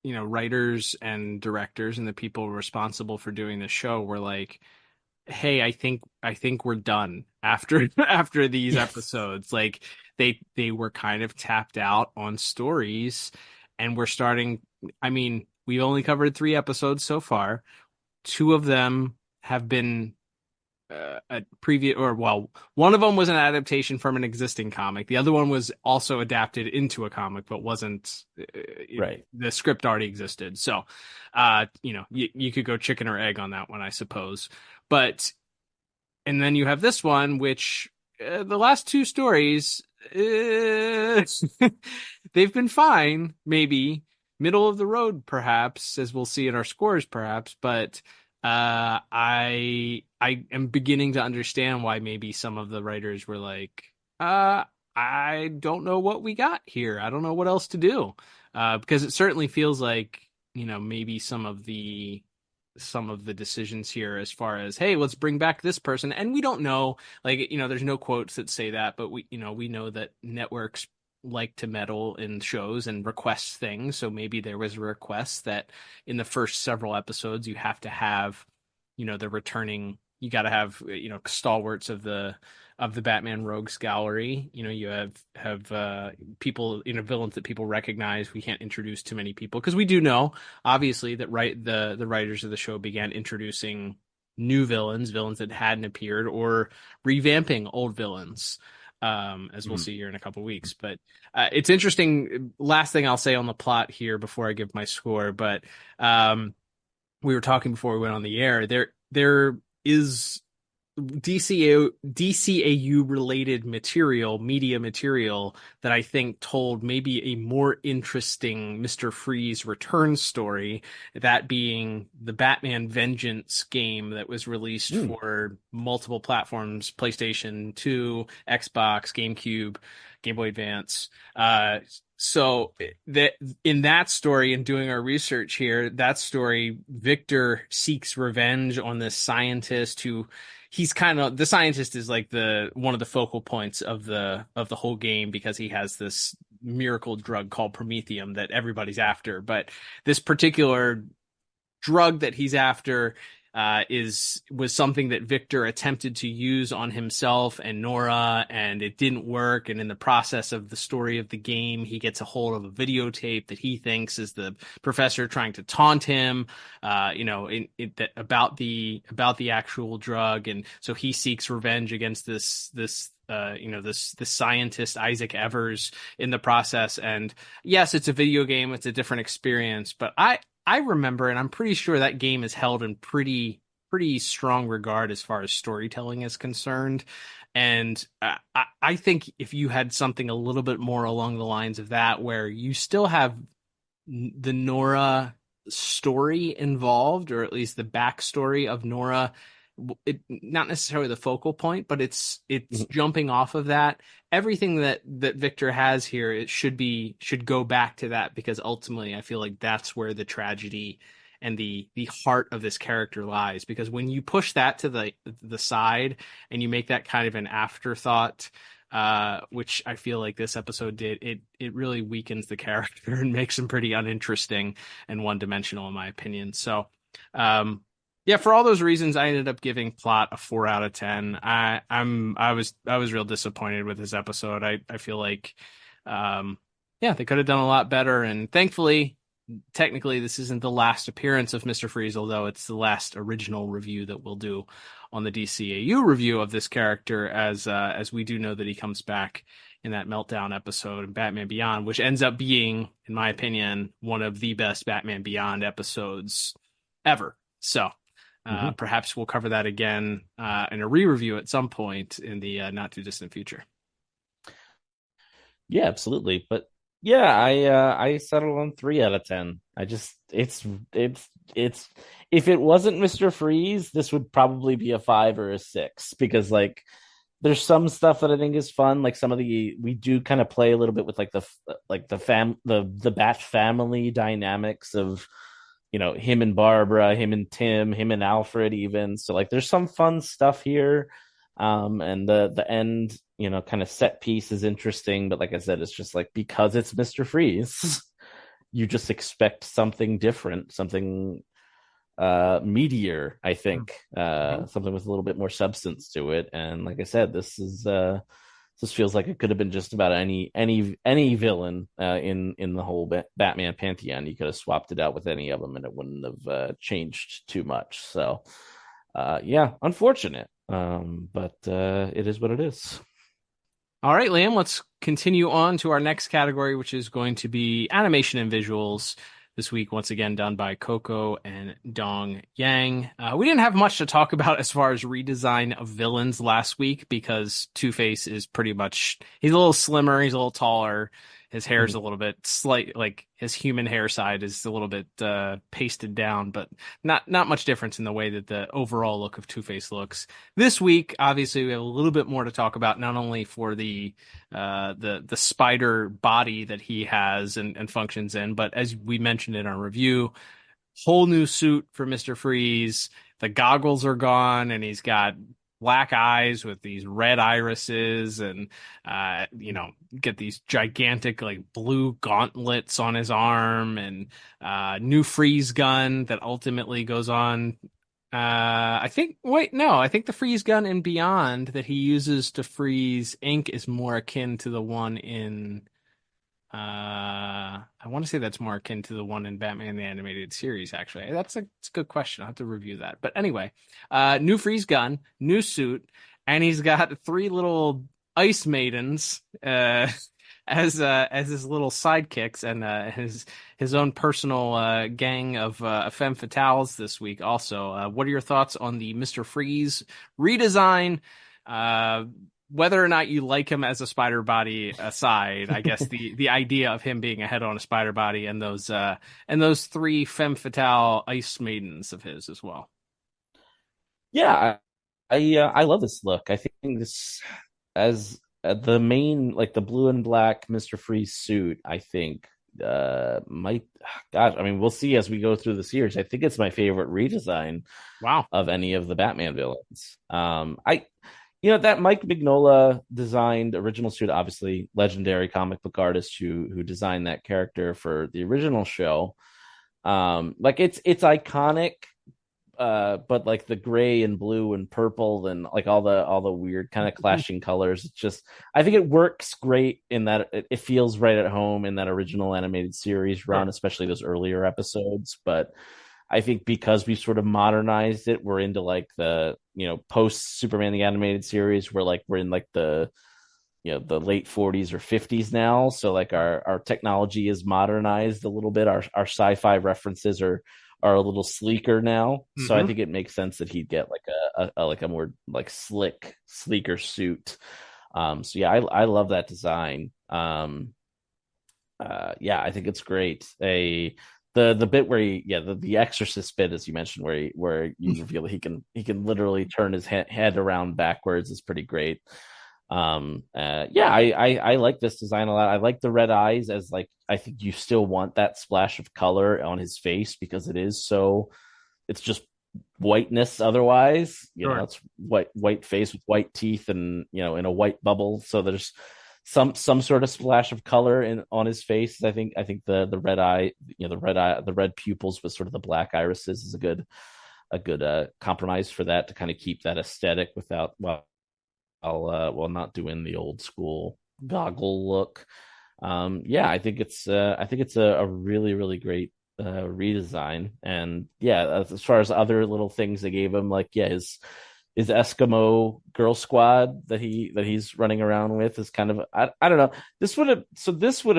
writers and directors and the people responsible for doing the show were hey, I think we're done after these episodes. They were kind of tapped out on stories, and we're starting. I mean, we've only covered 3 episodes so far. 2 of them have been a previous, or well, one of them was an adaptation from an existing comic. The other one was also adapted into a comic, but wasn't right. The script already existed. So, you could go chicken or egg on that one, I suppose. But, and then you have this one, which the last two stories, they've been fine, maybe middle of the road, perhaps, as we'll see in our scores, perhaps, but I am beginning to understand why maybe some of the writers were like, I don't know what we got here. I don't know what else to do. Because it certainly feels like, maybe some of the decisions here as far as, hey, let's bring back this person. And we don't know, like, there's no quotes that say that, but we know that networks like to meddle in shows and request things. So maybe there was a request that in the first several episodes, you have to have, the returning, you got to have, stalwarts of the Batman Rogues Gallery. You have people, villains that people recognize. We can't introduce too many people because we do know, obviously, that the writers of the show began introducing new villains that hadn't appeared, or revamping old villains. As we'll see here in a couple of weeks. But it's interesting. Last thing I'll say on the plot here before I give my score, but we were talking before we went on the air. There is DCAU related media material that I think told maybe a more interesting Mr. Freeze return story, that being the Batman Vengeance game that was released for multiple platforms, PlayStation 2, Xbox, GameCube, Game Boy Advance. So that in that story, and doing our research here, that story, Victor seeks revenge on this scientist who, he's kind of, the scientist is like one of the focal points of the whole game, because he has this miracle drug called Promethium that everybody's after. But this particular drug that he's after was something that Victor attempted to use on himself and Nora, and it didn't work. And in the process of the story of the game, he gets a hold of a videotape that he thinks is the professor trying to taunt him, about the actual drug. And so he seeks revenge against this scientist, Isaac Evers, in the process. And yes, it's a video game, it's a different experience, but I remember, and I'm pretty sure that game is held in pretty strong regard as far as storytelling is concerned. And I think if you had something a little bit more along the lines of that, where you still have the Nora story involved, or at least the backstory of Nora, not necessarily the focal point, but it's jumping off of that. Everything that Victor has here, it should go back to that, because ultimately I feel like that's where the tragedy and the heart of this character lies. Because when you push that to the side and you make that kind of an afterthought, which I feel like this episode did, it really weakens the character and makes him pretty uninteresting and one-dimensional, in my opinion. So yeah, for all those reasons, I ended up giving plot a 4 out of 10. I was real disappointed with this episode. I feel like, they could have done a lot better. And thankfully, technically, this isn't the last appearance of Mr. Freeze, although it's the last original review that we'll do on the DCAU review of this character, as we do know that he comes back in that Meltdown episode in Batman Beyond, which ends up being, in my opinion, one of the best Batman Beyond episodes ever. So perhaps we'll cover that again in a re-review at some point in the not too distant future. Yeah, absolutely. But yeah, I settled on 3 out of 10. It's if it wasn't Mr. Freeze, this would probably be a 5 or a 6, because like there's some stuff that I think is fun. Like we do kind of play a little bit with like the Bat family dynamics of, him and Barbara, him and Tim, him and Alfred even. So like there's some fun stuff here. And the end, kind of set piece is interesting, but like I said, it's just like, because it's Mr. Freeze, you just expect something different, something meatier, I think, something with a little bit more substance to it. And like I said, this feels like it could have been just about any villain in the whole Batman pantheon. You could have swapped it out with any of them, and it wouldn't have changed too much. So, yeah, unfortunate. But it is what it is. All right, Liam, let's continue on to our next category, which is going to be animation and visuals. This week, once again, done by Coco and Dong Yang. We didn't have much to talk about as far as redesign of villains last week because Two-Face is pretty much, he's a little slimmer, he's a little taller. His hair is a little bit like his human hair side is a little bit pasted down, but not much difference in the way that the overall look of Two-Face looks. This week, obviously, we have a little bit more to talk about, not only for the spider body that he has and functions in, but as we mentioned in our review, whole new suit for Mr. Freeze. The goggles are gone, and he's got black eyes with these red irises, and get these gigantic like blue gauntlets on his arm, and new freeze gun that ultimately goes on. I think the freeze gun in Beyond that he uses to freeze ink is more akin to the one in I want to say that's more akin to the one in Batman the Animated Series, actually. It's a good question. I'll have to review that. But anyway, new freeze gun, new suit, and he's got 3 little ice maidens as his little sidekicks, and his own personal gang of femme fatales this week also. What are your thoughts on the Mr. Freeze redesign? Whether or not you like him as a spider body aside, I guess the idea of him being a head on a spider body and those 3 femme fatale ice maidens of his as well. Yeah, I love this look. I think this as the main, like the blue and black Mr. Freeze suit, I think we'll see as we go through the series. I think it's my favorite redesign of any of the Batman villains. That Mike Mignola designed original suit, obviously legendary comic book artist who designed that character for the original show. It's iconic, but like the gray and blue and purple and like all the weird kind of clashing colors. It's just, I think it works great in that it feels right at home in that original animated series run, especially those earlier episodes. But I think because we've sort of modernized it, we're into like the, post Superman the Animated Series, where like we're in like the late 40s or 50s now. So like our technology is modernized a little bit. Our sci-fi references are a little sleeker now. So I think it makes sense that he'd get like a more like sleeker suit. I love that design. I think it's great. The bit where the Exorcist bit, as you mentioned, where you reveal that he can literally turn his head around backwards is pretty great. I like this design a lot. I like the red eyes, as like I think you still want that splash of color on his face because it's just whiteness otherwise. It's white face with white teeth and in a white bubble. So there's some sort of splash of color on his face. I think the red eye, the red pupils with sort of the black irises is a good compromise for that, to kind of keep that aesthetic without while not doing the old school goggle look. I think it's a really, really great redesign. And as far as other little things they gave him, like his Eskimo Girl Squad that he's running around with is kind of, I don't know. This would have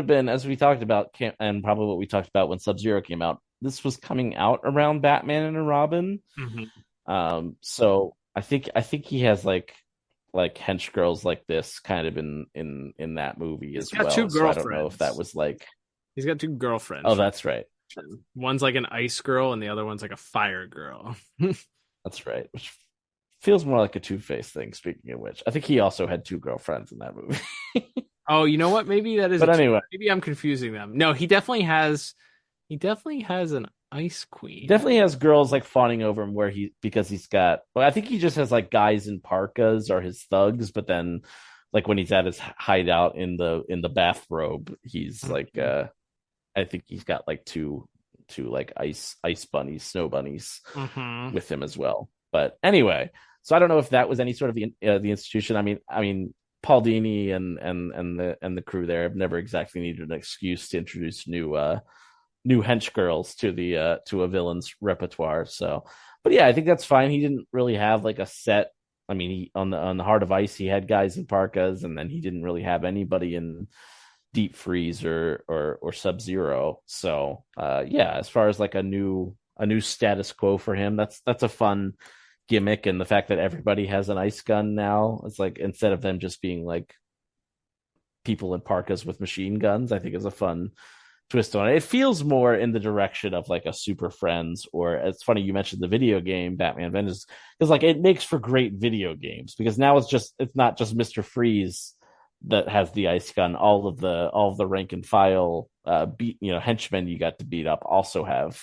been, as we talked about, and probably what we talked about when SubZero came out. This was coming out around Batman and Robin. So I think he has like hench girls like this kind of in that movie as well. Two girlfriends. So I don't know if that was like, he's got 2 girlfriends. Oh, that's right. One's like an ice girl and the other one's like a fire girl. That's right. Which feels more like a Two-Face thing, speaking of which. I think he also had 2 girlfriends in that movie. Oh, you know what? Maybe that is. But anyway, maybe I'm confusing them. No, he definitely has an ice queen. He definitely has girls like fawning over him because he's got. Well, I think he just has like guys in parkas or his thugs, but then like when he's at his hideout in the bathrobe, he's like I think he's got like two like ice bunnies, snow bunnies with him as well. But anyway, so I don't know if that was any sort of the institution. I mean, Paul Dini and the crew there have never exactly needed an excuse to introduce new hench girls to a villain's repertoire. So, but yeah, I think that's fine. He didn't really have like a set I mean, on the Heart of Ice, he had guys in parkas, and then he didn't really have anybody in Deep Freeze or SubZero. So yeah, as far as like a new status quo for him, that's a fun gimmick. And the fact that everybody has an ice gun now, it's like, instead of them just being like people in parkas with machine guns, I think is a fun twist on it. It feels more in the direction of like a Super Friends, or it's funny you mentioned the video game Batman Vengeance, because like it makes for great video games, because now it's not just Mr. Freeze that has the ice gun. All of the rank and file henchmen you got to beat up also have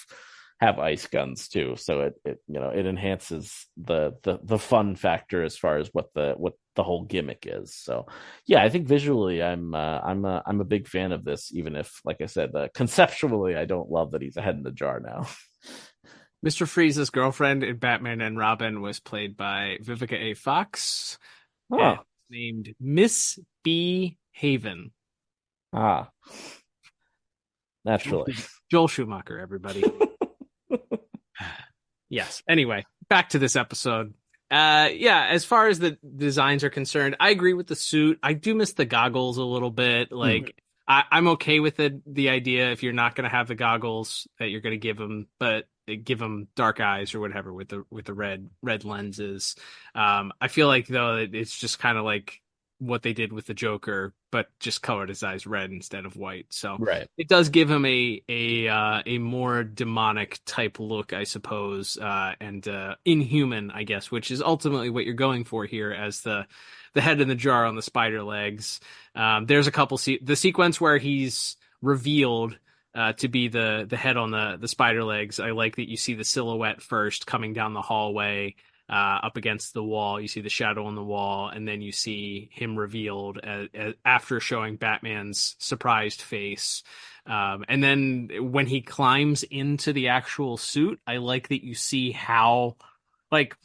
ice guns too. So it enhances the fun factor as far as what the whole gimmick is. So yeah, I think visually I'm a big fan of this, even if, like I said, conceptually I don't love that he's a head in the jar now. Mr. Freeze's girlfriend in Batman and Robin was played by Vivica A. Fox, and named Miss B. Haven. Naturally. Joel Schumacher, everybody. Yes. Anyway, back to this episode. Yeah, as far as the designs are concerned, I agree with the suit. I do miss the goggles a little bit. Like, I'm okay with the idea, if you're not going to have the goggles, that you're going to give them dark eyes or whatever with the red lenses. I feel like, though, it's just kind of like what they did with the Joker, but just colored his eyes red instead of white. So it does give him a more demonic type look, I suppose, and inhuman, I guess, which is ultimately what you're going for here as the head in the jar on the spider legs. There's a couple the sequence where he's revealed to be the head on the spider legs. I like that you see the silhouette first coming down the hallway, up against the wall. You see the shadow on the wall, and then you see him revealed after showing Batman's surprised face. And then when he climbs into the actual suit, I like that you see how, like,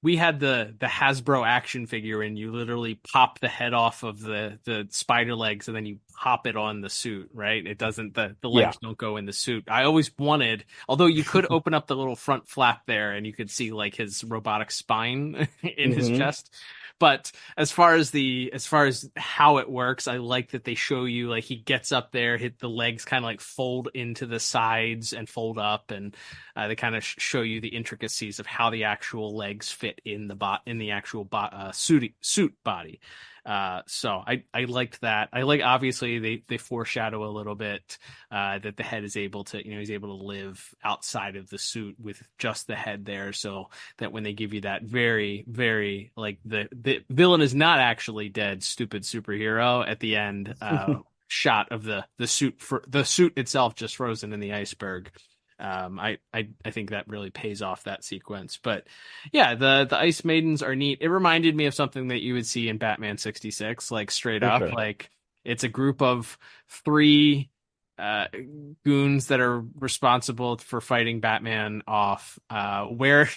we had the Hasbro action figure, and you literally pop the head off of the spider legs, and then you pop it on the suit, right? It doesn't, the legs don't go in the suit. I always wanted, although you could open up the little front flap there and you could see like his robotic spine in his chest. But as far as how it works, I like that they show you, like, he gets up there, the legs kind of like fold into the sides and fold up, and they kind of show you the intricacies of how the actual legs fit in the actual suit body. So I liked that. I like, obviously they foreshadow a little bit that the head is able to, he's able to live outside of the suit with just the head there, so that when they give you that very, very, like, the villain is not actually dead, stupid superhero at the end shot of the suit, for the suit itself just frozen in the iceberg. I think that really pays off that sequence. But yeah, the Ice Maidens are neat. It reminded me of something that you would see in Batman 66, like, straight up. Sure. Like, it's a group of 3 goons that are responsible for fighting Batman off, where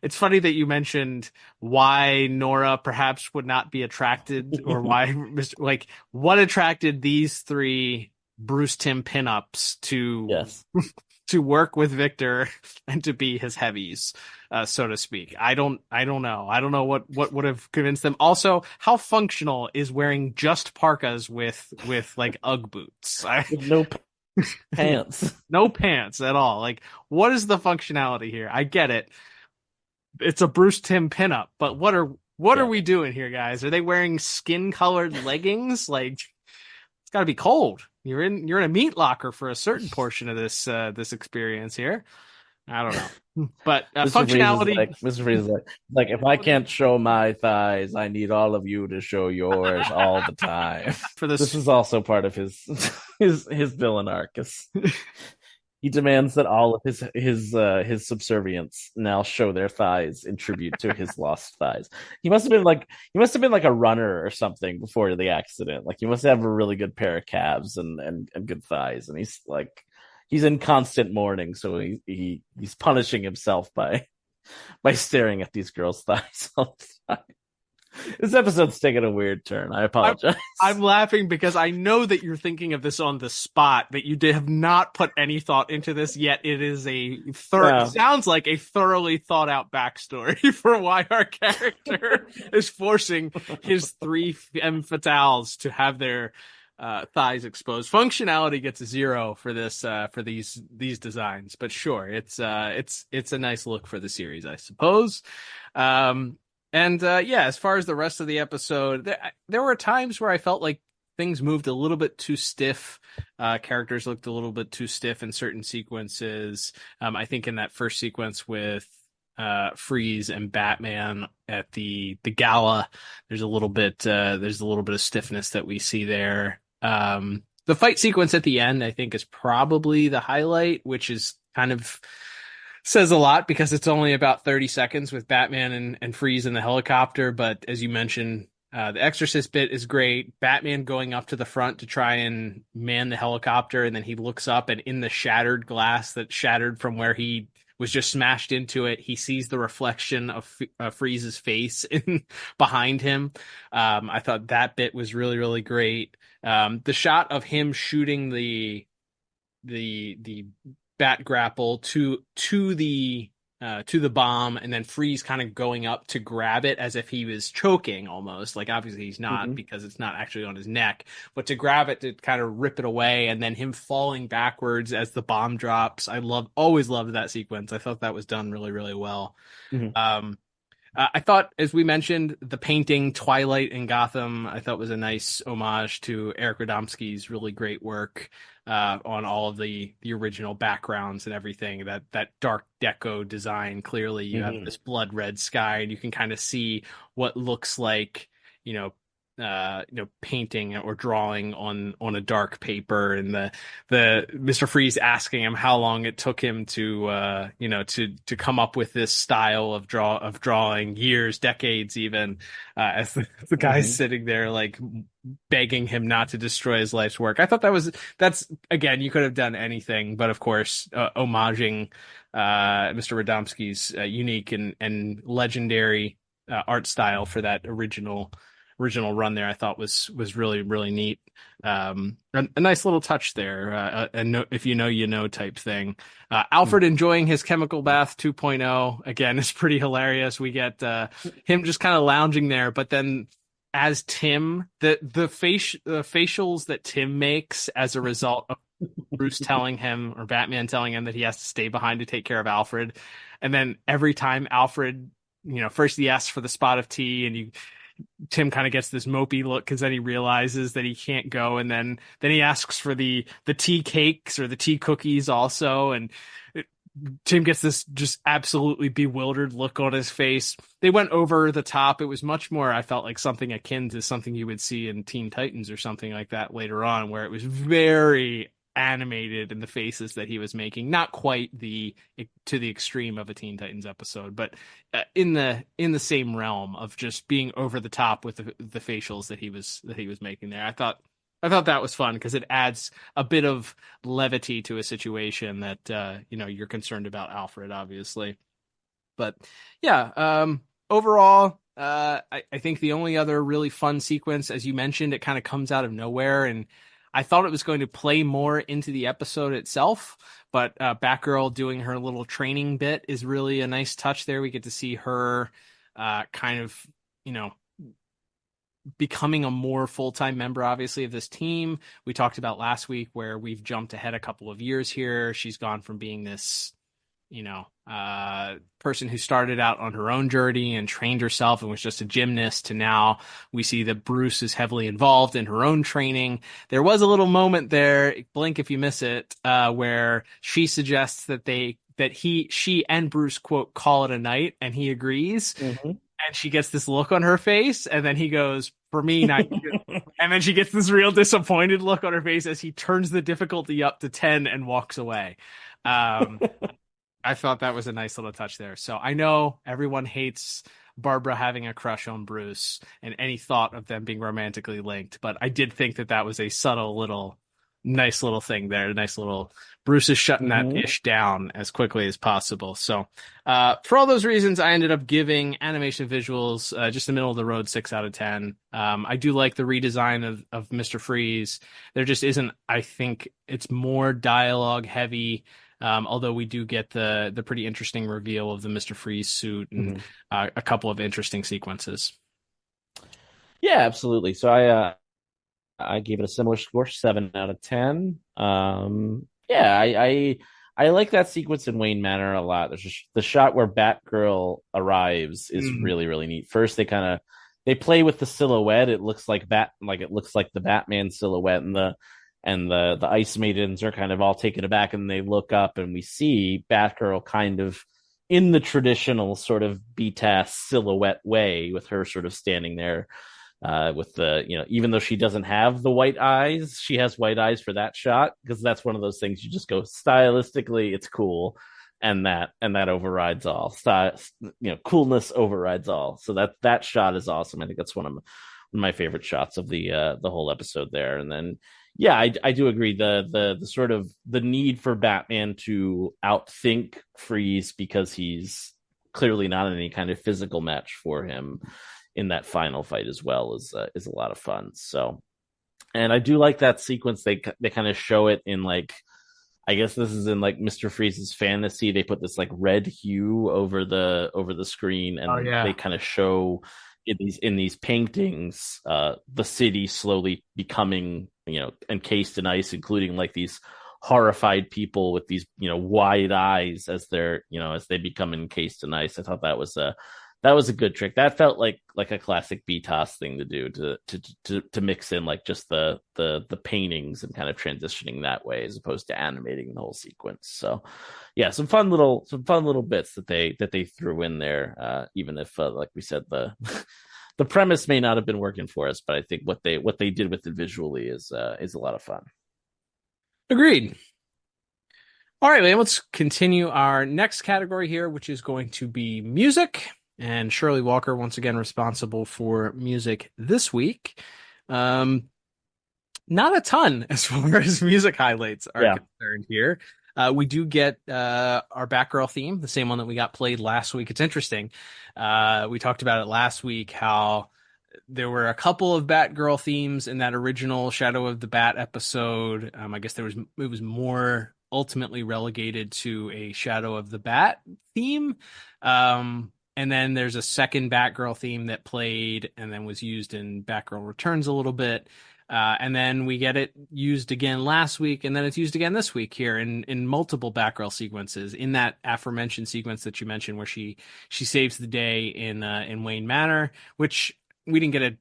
it's funny that you mentioned why Nora perhaps would not be attracted, or why like, what attracted these 3 Bruce Timm pinups to work with Victor and to be his heavies, so to speak. I don't know. I don't know what would have convinced them. Also, how functional is wearing just parkas with like Ugg boots? No pants. No pants at all. Like, what is the functionality here? I get it. It's a Bruce Timm pinup, but what are we doing here, guys? Are they wearing skin-colored leggings? Like, it's got to be cold. You're in a meat locker for a certain portion of this experience here. I don't know, but functionality. Mr. Freeze is like, if I can't show my thighs, I need all of you to show yours all the time. This is also part of his villain arc. He demands that all of his subservients now show their thighs in tribute to his lost thighs. He must have been like a runner or something before the accident. Like, he must have a really good pair of calves and good thighs, and he's in constant mourning, so he's punishing himself by staring at these girls' thighs all the time. This episode's taking a weird turn. I apologize. I'm laughing because I know that you're thinking of this on the spot, that you have not put any thought into this yet. It is sounds like a thoroughly thought out backstory for why our character is forcing his 3 femme fatales to have their thighs exposed. Functionality gets a 0 for this for these designs, but sure, it's a nice look for the series, I suppose. As far as the rest of the episode, there were times where I felt like things moved a little bit too stiff. Characters looked a little bit too stiff in certain sequences. I think in that first sequence with Freeze and Batman at the gala, there's a little bit of stiffness that we see there. The fight sequence at the end, I think, is probably the highlight, which is kind of says a lot because it's only about 30 seconds with Batman and Freeze in the helicopter. But as you mentioned, the Exorcist bit is great. Batman going up to the front to try and man the helicopter, and then he looks up, and in the shattered glass that shattered from where he was just smashed into it, he sees the reflection of Freeze's face behind him. I thought that bit was really, really great. The shot of him shooting the bat grapple to the bomb, and then Freeze kind of going up to grab it as if he was choking almost. Like, obviously he's not, because it's not actually on his neck, but to grab it to kind of rip it away, and then him falling backwards as the bomb drops. Always loved that sequence. I thought that was done really, really well. I thought, as we mentioned, the painting Twilight in Gotham, I thought was a nice homage to Eric Radomski's really great work on all of the original backgrounds and everything. That dark deco design, clearly you have this blood red sky, and you can kind of see what looks like, painting or drawing on a dark paper, and the Mr. Freeze asking him how long it took him to come up with this style of drawing, years, decades, even, as the guy's sitting there like begging him not to destroy his life's work. I thought that's again, you could have done anything, but of course, homaging Mr. Radomski's unique and legendary art style for that original run there, I thought was really, really neat. A nice little touch there, if you know type thing. Alfred enjoying his chemical bath 2.0 again is pretty hilarious. We get him just kind of lounging there, but then as Tim, the facials that Tim makes as a result of Bruce telling him, or Batman telling him, that he has to stay behind to take care of Alfred, and then every time Alfred, first he asks for the spot of tea, and Tim kind of gets this mopey look because then he realizes that he can't go, and then he asks for the tea cakes or the tea cookies also, and Tim gets this just absolutely bewildered look on his face. They went over the top. It was much more, I felt like, something akin to something you would see in Teen Titans or something like that later on, where it was very animated in the faces that he was making. Not quite to the extreme of a Teen Titans episode, but in the same realm of just being over the top with the facials that he was making there. I thought that was fun because it adds a bit of levity to a situation that you're concerned about Alfred, obviously. But yeah, overall, I think the only other really fun sequence, as you mentioned, it kind of comes out of nowhere, and I thought it was going to play more into the episode itself, but Batgirl doing her little training bit is really a nice touch there. We get to see her kind of, becoming a more full-time member, obviously, of this team. We talked about last week where we've jumped ahead a couple of years here. She's gone from being this, person who started out on her own journey and trained herself and was just a gymnast, to now we see that Bruce is heavily involved in her own training. There was a little moment there, blink if you miss it, where she suggests that she and Bruce, quote, call it a night, and he agrees. And she gets this look on her face, and then he goes, "For me, not you." And then she gets this real disappointed look on her face as he turns the difficulty up to 10 and walks away. I thought that was a nice little touch there. So I know everyone hates Barbara having a crush on Bruce and any thought of them being romantically linked, but I did think that was a subtle little nice little thing there. Nice little Bruce is shutting that Mhm. ish down as quickly as possible. So for all those reasons, I ended up giving animation visuals just a middle of the road 6 out of 10. I do like the redesign of Mr. Freeze. There just isn't, I think it's more dialogue heavy. Although we do get the pretty interesting reveal of the Mr. Freeze suit and a couple of interesting sequences. Yeah, absolutely. So I gave it a similar score, 7 out of 10. Yeah, I like that sequence in Wayne Manor a lot. There's just the shot where Batgirl arrives is really, really neat. First, they play with the silhouette. It looks like it looks like the Batman silhouette, and the Ice Maidens are kind of all taken aback, and they look up, and we see Batgirl kind of in the traditional sort of BTAS silhouette way, with her sort of standing there. With the, even though she doesn't have the white eyes, she has white eyes for that shot, because that's one of those things you just go, stylistically it's cool, and that overrides all. Coolness overrides all. So that shot is awesome. I think that's one of my favorite shots of the whole episode there. And then yeah, I do agree, the sort of the need for Batman to outthink Freeze, because he's clearly not any kind of physical match for him in that final fight as well, is a lot of fun. So, and I do like that sequence. They kind of show it in, like, I guess this is in like Mr. Freeze's fantasy. They put this like red hue over the screen, and they kind of show in these paintings the city slowly becoming encased in ice, including like these horrified people with these wide eyes as they become encased in ice. I thought that was a good trick. That felt like a classic BTOS thing to do, to mix in like just the paintings and kind of transitioning that way, as opposed to animating the whole sequence. So yeah, some fun little bits that they threw in there, even if like we said, the the premise may not have been working for us, but I think what they did with it visually is a lot of fun. Agreed. All right, man, let's continue our next category here, which is going to be music. And Shirley Walker, once again, responsible for music this week. Not a ton as far as music highlights are concerned here. We do get our Batgirl theme, the same one that we got played last week. It's interesting. We talked about it last week, how there were a couple of Batgirl themes in that original Shadow of the Bat episode. I guess it was more ultimately relegated to a Shadow of the Bat theme. And then there's a second Batgirl theme that played and then was used in Batgirl Returns a little bit. And then we get it used again last week, and then it's used again this week here in multiple Batgirl sequences. In that aforementioned sequence that you mentioned, where she saves the day in Wayne Manor, which we didn't get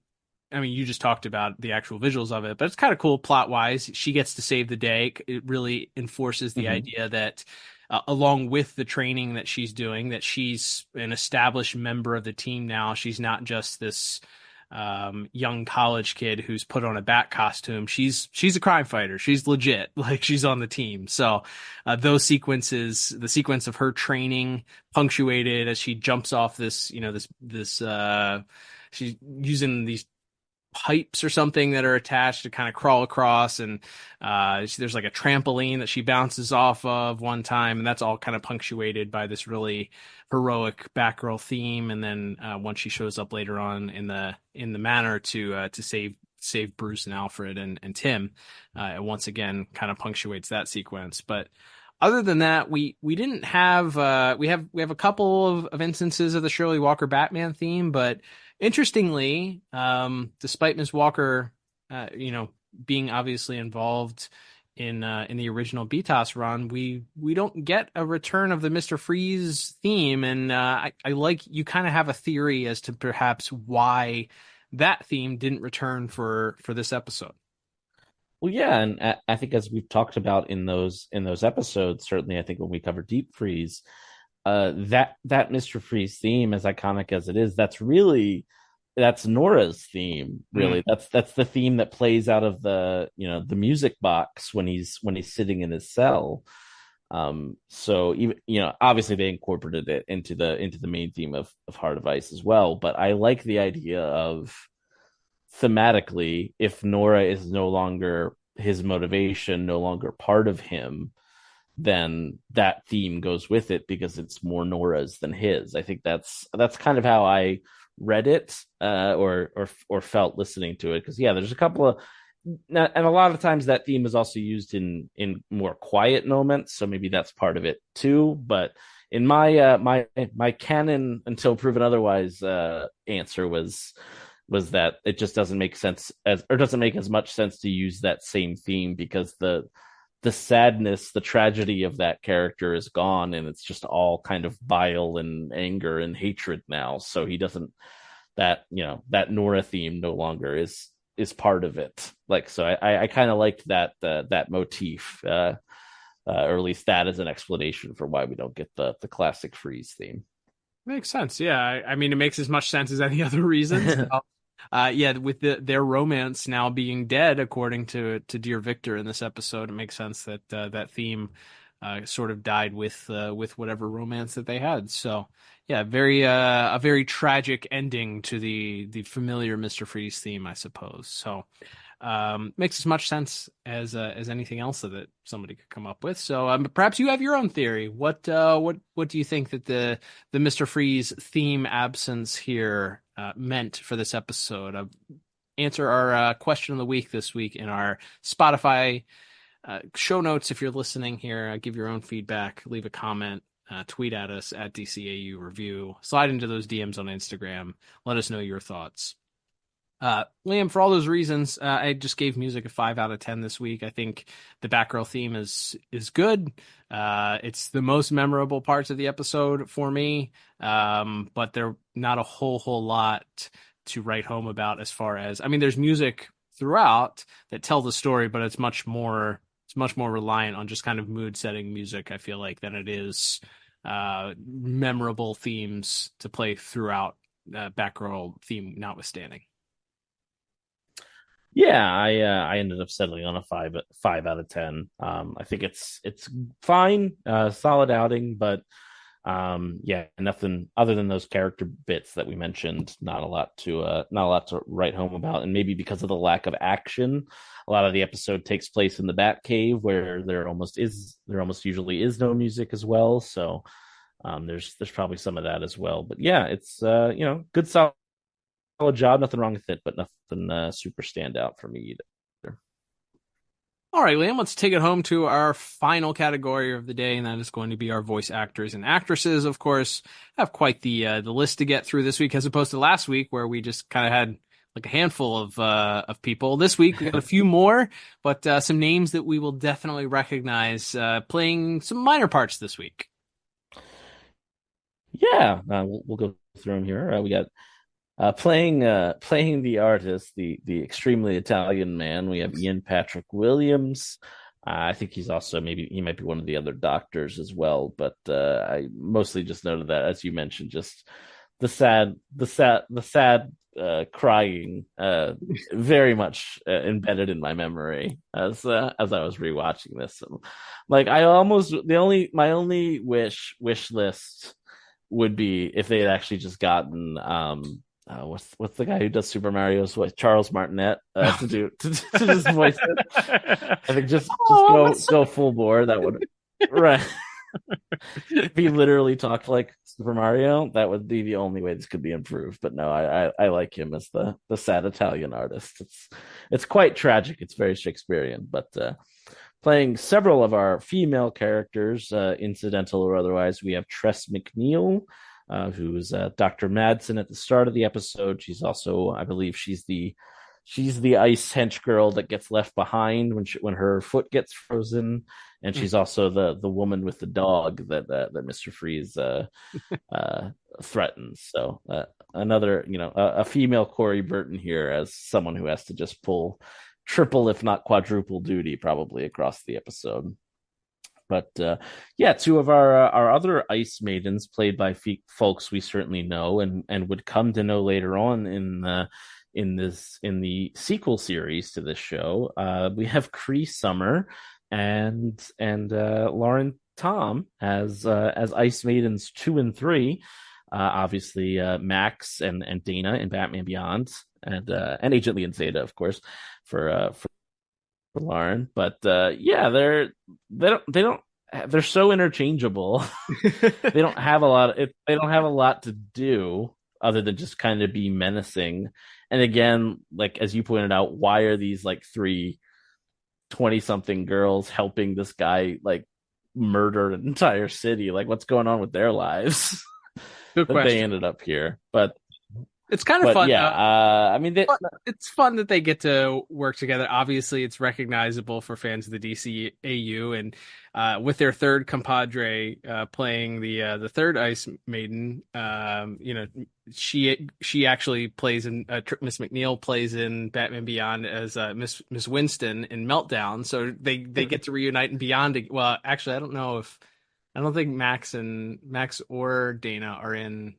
you just talked about the actual visuals of it, but it's kind of cool plot wise. She gets to save the day. It really enforces the idea that along with the training that she's doing, that she's an established member of the team now. She's not just this young college kid who's put on a bat costume. She's a crime fighter. She's legit. Like, she's on the team. So those sequences, the sequence of her training punctuated as she jumps off this, she's using these pipes or something that are attached to kind of crawl across, and there's like a trampoline that she bounces off of one time, and that's all kind of punctuated by this really heroic Batgirl theme. And then once she shows up later on in the manor to save Bruce and Alfred and Tim, it once again kind of punctuates that sequence. But other than that, we didn't have we have a couple of instances of the Shirley Walker Batman theme, but interestingly, despite Ms. Walker, being obviously involved in the original BTOS run, we don't get a return of the Mr. Freeze theme, and I like, you kind of have a theory as to perhaps why that theme didn't return for this episode. Well, yeah, and I think, as we've talked about in those episodes, certainly I think when we cover Deep Freeze, that Mr. Freeze theme, as iconic as it is, that's Nora's theme. Really, that's the theme that plays out of the music box when he's sitting in his cell. So even, obviously they incorporated it into the main theme of Heart of Ice as well. But I like the idea of, thematically, if Nora is no longer his motivation no longer part of him, then that theme goes with it because it's more Nora's than his. I think that's kind of how I read it, or felt listening to it. Because there's a couple of, and a lot of times that theme is also used in more quiet moments, so maybe that's part of it too. But in my my canon until proven otherwise answer was that it just doesn't make sense doesn't make as much sense to use that same theme because the sadness, the tragedy of that character is gone, and it's just all kind of bile and anger and hatred now. So he doesn't, that Nora theme no longer is part of it. Like, so I kind of liked that motif, or at least that as an explanation for why we don't get the classic Freeze theme. Makes sense. Yeah, I mean, it makes as much sense as any other reason. With their romance now being dead, according to Dear Victor in this episode, it makes sense that that theme sort of died with whatever romance that they had. So yeah, a very tragic ending to the familiar Mr. Freeze theme, I suppose. So makes as much sense as anything else that somebody could come up with. So perhaps you have your own theory. What do you think that the Mr. Freeze theme absence here meant for this episode? Answer our question of the week this week in our Spotify show notes. If you're listening here, give your own feedback, leave a comment, tweet at us at DCAU Review, slide into those DMs on Instagram. Let us know your thoughts. Liam, for all those reasons, I just gave music a 5 out of 10 this week. I think the Batgirl theme is good. It's the most memorable parts of the episode for me, but they're not a whole lot to write home about as far as, I mean, there's music throughout that tell the story, but it's much more reliant on just kind of mood setting music, I feel like, than it is memorable themes to play throughout, Batgirl theme notwithstanding. Yeah, I ended up settling on a 5 out of 10. I think it's fine, solid outing, but nothing other than those character bits that we mentioned. Not a lot to write home about, and maybe because of the lack of action, a lot of the episode takes place in the Batcave, where there almost usually is no music as well. So there's probably some of that as well. But yeah, it's good solid job, nothing wrong with it, but nothing super standout for me either. All right, Liam, let's take it home to our final category of the day, and that is going to be our voice actors and actresses. Of course, have quite the list to get through this week, as opposed to last week where we just kind of had like a handful of people. This week we got a few more, but some names that we will definitely recognize playing some minor parts this week. Yeah, we'll go through them here. We got playing the artist, the extremely Italian man. We have Ian Patrick Williams. I think he might be one of the other doctors as well. But I mostly just noted that, as you mentioned, just the sad crying, very much embedded in my memory as I was rewatching this. Like, my only wish list would be if they had actually just gotten what's the guy who does Super Mario's voice, Charles Martinet, to just voice it. I think just go full bore. That would, right. If he literally talked like Super Mario, that would be the only way this could be improved. But no, I like him as the sad Italian artist. It's quite tragic. It's very Shakespearean, but playing several of our female characters, incidental or otherwise, we have Tress MacNeille, who's Dr. Madsen at the start of the episode. She's also, I believe, she's the ice hench girl that gets left behind when her foot gets frozen, and she's also the woman with the dog that Mr. Freeze threatens. So another, a female Corey Burton here as someone who has to just pull triple, if not quadruple duty, probably across the episode. But two of our other ice maidens, played by folks we certainly know and would come to know later on in the sequel series to this show. We have Cree Summer and Lauren Tom as Ice Maidens 2 and 3. Obviously, Max and Dana in Batman Beyond, and Agent Lee and Zeta, of course, for for Lauren. But yeah, they're so interchangeable. They don't have a lot to do other than just kind of be menacing. And again, like as you pointed out, why are these like 3 20-something girls helping this guy like murder an entire city? Like, what's going on with their lives? Good that question. They ended up here, but it's kind of fun. Yeah, I mean, it's fun that they get to work together. Obviously, it's recognizable for fans of the DCAU, and with their third compadre playing the third Ice Maiden, she actually plays in Miss McNeil plays in Batman Beyond as Miss Winston in Meltdown. So they get to reunite in Beyond. Well, actually, I don't think Max or Dana are in.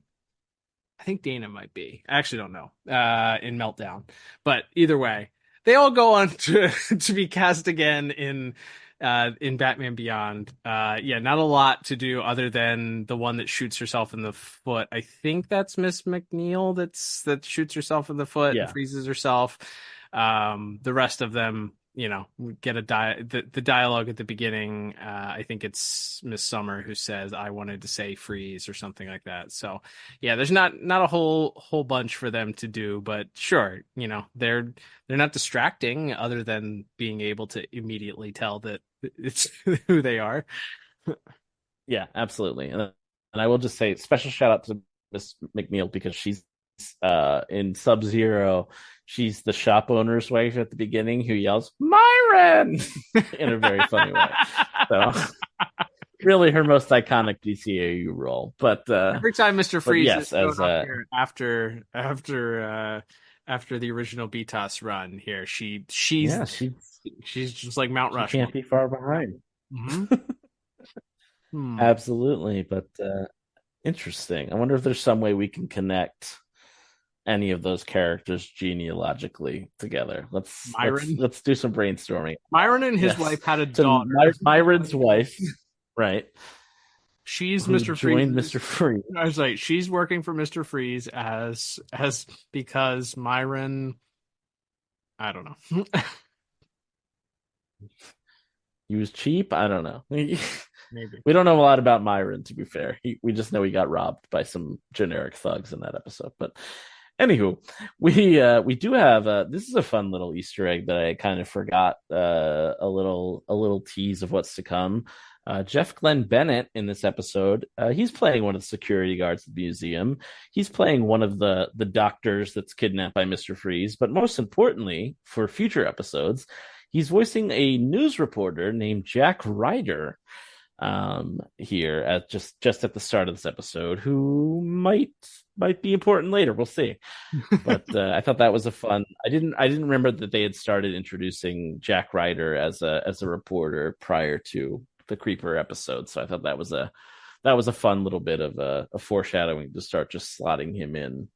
I think Dana might be. I actually don't know in Meltdown. But either way, they all go on to be cast again in Batman Beyond. Yeah, not a lot to do other than the one that shoots herself in the foot. I think that's Miss McNeil that shoots herself in the foot and freezes herself. The rest of them, get the dialogue at the beginning. I think it's Miss Summer who says, "I wanted to say freeze" or something like that. So yeah, there's not a whole bunch for them to do, but sure, they're not distracting other than being able to immediately tell that it's who they are. Yeah, absolutely. And I will just say special shout out to Miss McNeil because she's in SubZero. She's the shop owner's wife at the beginning who yells "Myron" in a very funny way. So really her most iconic DCAU role. But every time Mr. Freeze yes, is up here after the original BTOS run here, she's just like Mount Rushmore. She can't be far behind. Mm-hmm. Absolutely, but interesting. I wonder if there's some way we can connect any of those characters genealogically together. Let's do some brainstorming. Myron and his wife had a daughter. Myron's wife, right? She's Mr. Freeze. Mr. Freeze. I was like, she's working for Mr. Freeze as because Myron, I don't know. He was cheap. I don't know. Maybe we don't know a lot about Myron, to be fair. We just know he got robbed by some generic thugs in that episode. But anywho, we do have this is a fun little Easter egg that I kind of forgot a little tease of what's to come. Jeff Glenn Bennett in this episode, he's playing one of the security guards at the museum. He's playing one of the doctors that's kidnapped by Mr. Freeze. But most importantly, for future episodes, he's voicing a news reporter named Jack Ryder here at just at the start of this episode, who might be important later. We'll see. But I thought that was a fun. I didn't remember that they had started introducing Jack Ryder as a reporter prior to the Creeper episode, so I thought that was a fun little bit of a foreshadowing to start just slotting him in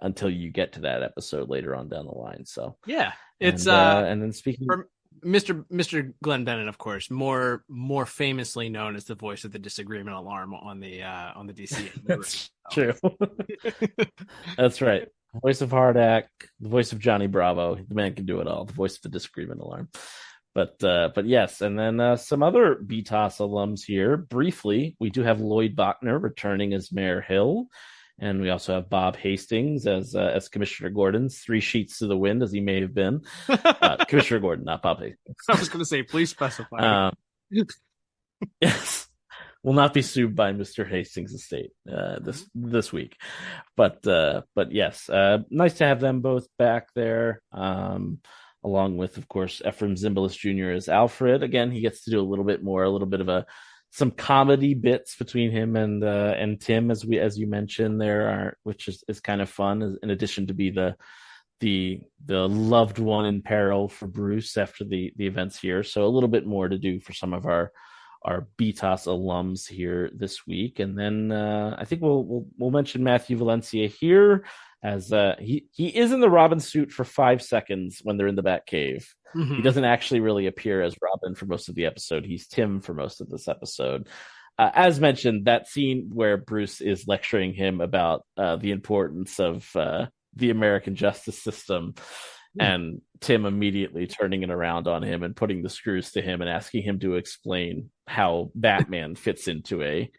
until you get to that episode later on down the line. So yeah, it's and then speaking for Mr. Glenn Bennett, of course, more famously known as the voice of the disagreement alarm on the DC. That's true. That's right. Voice of Hardak, the voice of Johnny Bravo. The man can do it all. The voice of the disagreement alarm. But yes, and then some other BTOS alums here. Briefly, we do have Lloyd Bachner returning as Mayor Hill, and we also have Bob Hastings as Commissioner Gordon. 3 sheets to the wind, as he may have been. Commissioner Gordon, not Bob Hastings. I was going to say, please specify. Yes, will not be sued by Mr. Hastings' estate this week. But yes, nice to have them both back there. Along with, of course, Ephraim Zimbalist Jr. as Alfred. Again, he gets to do a little bit of some comedy bits between him and Tim, as you mentioned there, which is kind of fun. In addition to be the loved one in peril for Bruce after the events here, so a little bit more to do for some of our BTOS alums here this week. And then I think we'll mention Matthew Valencia here, as he is in the Robin suit for 5 seconds when they're in the Batcave. Mm-hmm. He doesn't actually really appear as Robin for most of the episode. He's Tim for most of this episode. As mentioned, that scene where Bruce is lecturing him about the importance of the American justice system and Tim immediately turning it around on him and putting the screws to him and asking him to explain how Batman fits into a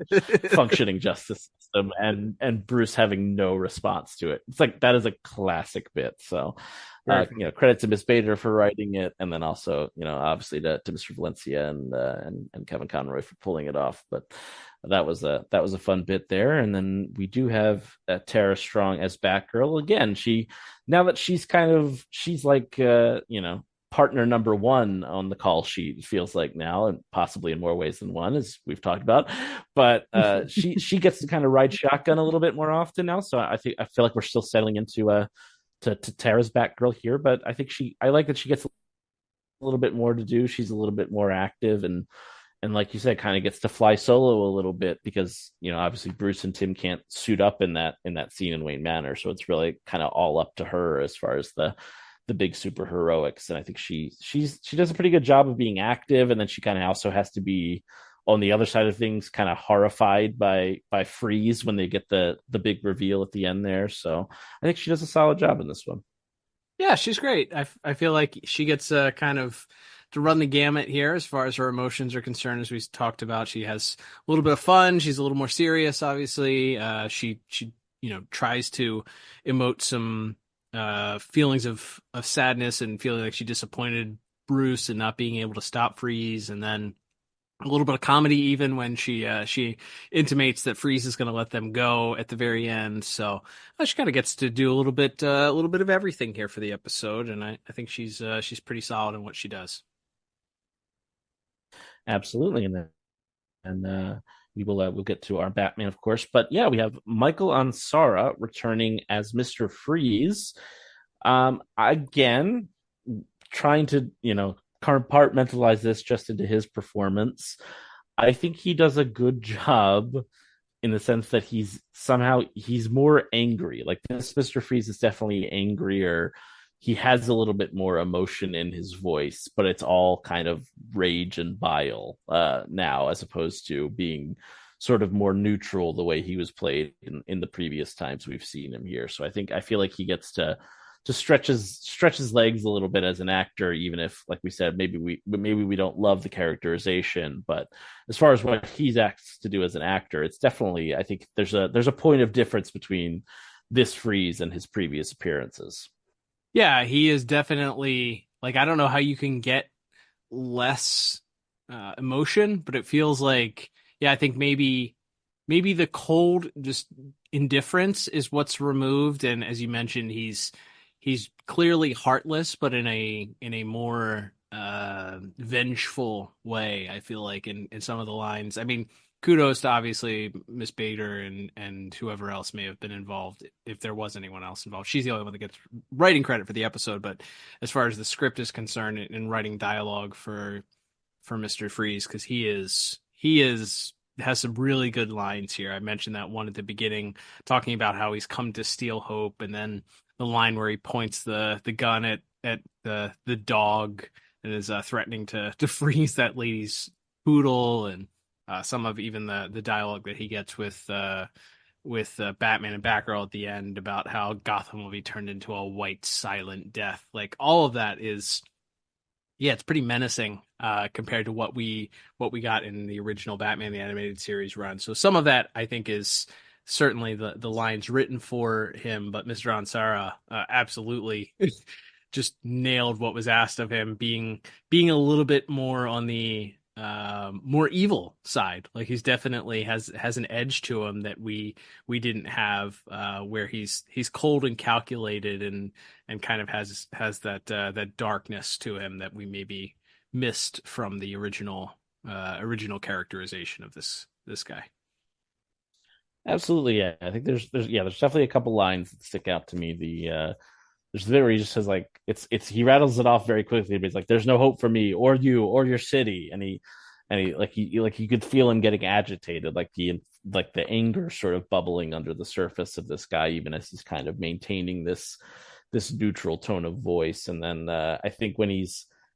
functioning justice system, and Bruce having no response to it. It's like that is a classic bit. So credit to Miss Bader for writing it, and then also, obviously to Mr. Valencia and Kevin Conroy for pulling it off. But that was a fun bit there. And then we do have Tara Strong as Batgirl again. Now that she's like partner number one on the call sheet, it feels like now, and possibly in more ways than one, as we've talked about. But she gets to kind of ride shotgun a little bit more often now. So I feel like we're still settling into to Tara's Batgirl here. But I like that she gets a little bit more to do. She's a little bit more active, and like you said, kind of gets to fly solo a little bit because, obviously Bruce and Tim can't suit up in that scene in Wayne Manor. So it's really kind of all up to her as far as the big super heroics. And I think she does a pretty good job of being active. And then she kind of also has to be on the other side of things, kind of horrified by Freeze when they get the big reveal at the end there. So I think she does a solid job in this one. Yeah, she's great. I feel like she gets kind of to run the gamut here as far as her emotions are concerned. As we talked about, she has a little bit of fun. She's a little more serious, obviously. She tries to emote some feelings of sadness and feeling like she disappointed Bruce and not being able to stop Freeze, and then a little bit of comedy even when she intimates that Freeze is going to let them go at the very end. So she kind of gets to do a little bit of everything here for the episode, and I think she's pretty solid in what she does. Absolutely, and we'll get to our Batman, of course. But yeah, we have Michael Ansara returning as Mr. Freeze. Again, trying to compartmentalize this just into his performance. I think he does a good job in the sense that he's more angry. Like this Mr. Freeze is definitely angrier. He has a little bit more emotion in his voice, but it's all kind of rage and bile now, as opposed to being sort of more neutral the way he was played in the previous times we've seen him here. So I feel like he gets to stretch his legs a little bit as an actor, even if, like we said, maybe we don't love the characterization. But as far as what he's asked to do as an actor, it's definitely, I think there's a point of difference between this Freeze and his previous appearances. Yeah, he is definitely, like, I don't know how you can get less emotion, but it feels like, I think maybe the cold just indifference is what's removed. And as you mentioned, he's clearly heartless, but in a more vengeful way, I feel like, in some of the lines. I mean, kudos to obviously Miss Bader and whoever else may have been involved, if there was anyone else involved. She's the only one that gets writing credit for the episode, but as far as the script is concerned, in writing dialogue for Mr. Freeze, because he has some really good lines here. I mentioned that one at the beginning, talking about how he's come to steal hope, and then the line where he points the gun at the dog and is threatening to freeze that lady's poodle, and some of even the dialogue that he gets with Batman and Batgirl at the end about how Gotham will be turned into a white silent death. Like, all of that is, it's pretty menacing compared to what we got in the original Batman the Animated Series run. So some of that, I think, is certainly the lines written for him, but Mr. Ansara absolutely just nailed what was asked of him, being a little bit more on the more evil side. Like, he's definitely has an edge to him that we didn't have, where he's cold and calculated and kind of has that darkness to him that we maybe missed from the original characterization of this guy. Absolutely, yeah. I think there's definitely a couple lines that stick out to me. There's the bit where he just says, like, he rattles it off very quickly, but he's like, "There's no hope for me or you or your city," and you could feel him getting agitated, like the anger sort of bubbling under the surface of this guy, even as he's kind of maintaining this neutral tone of voice. And then I think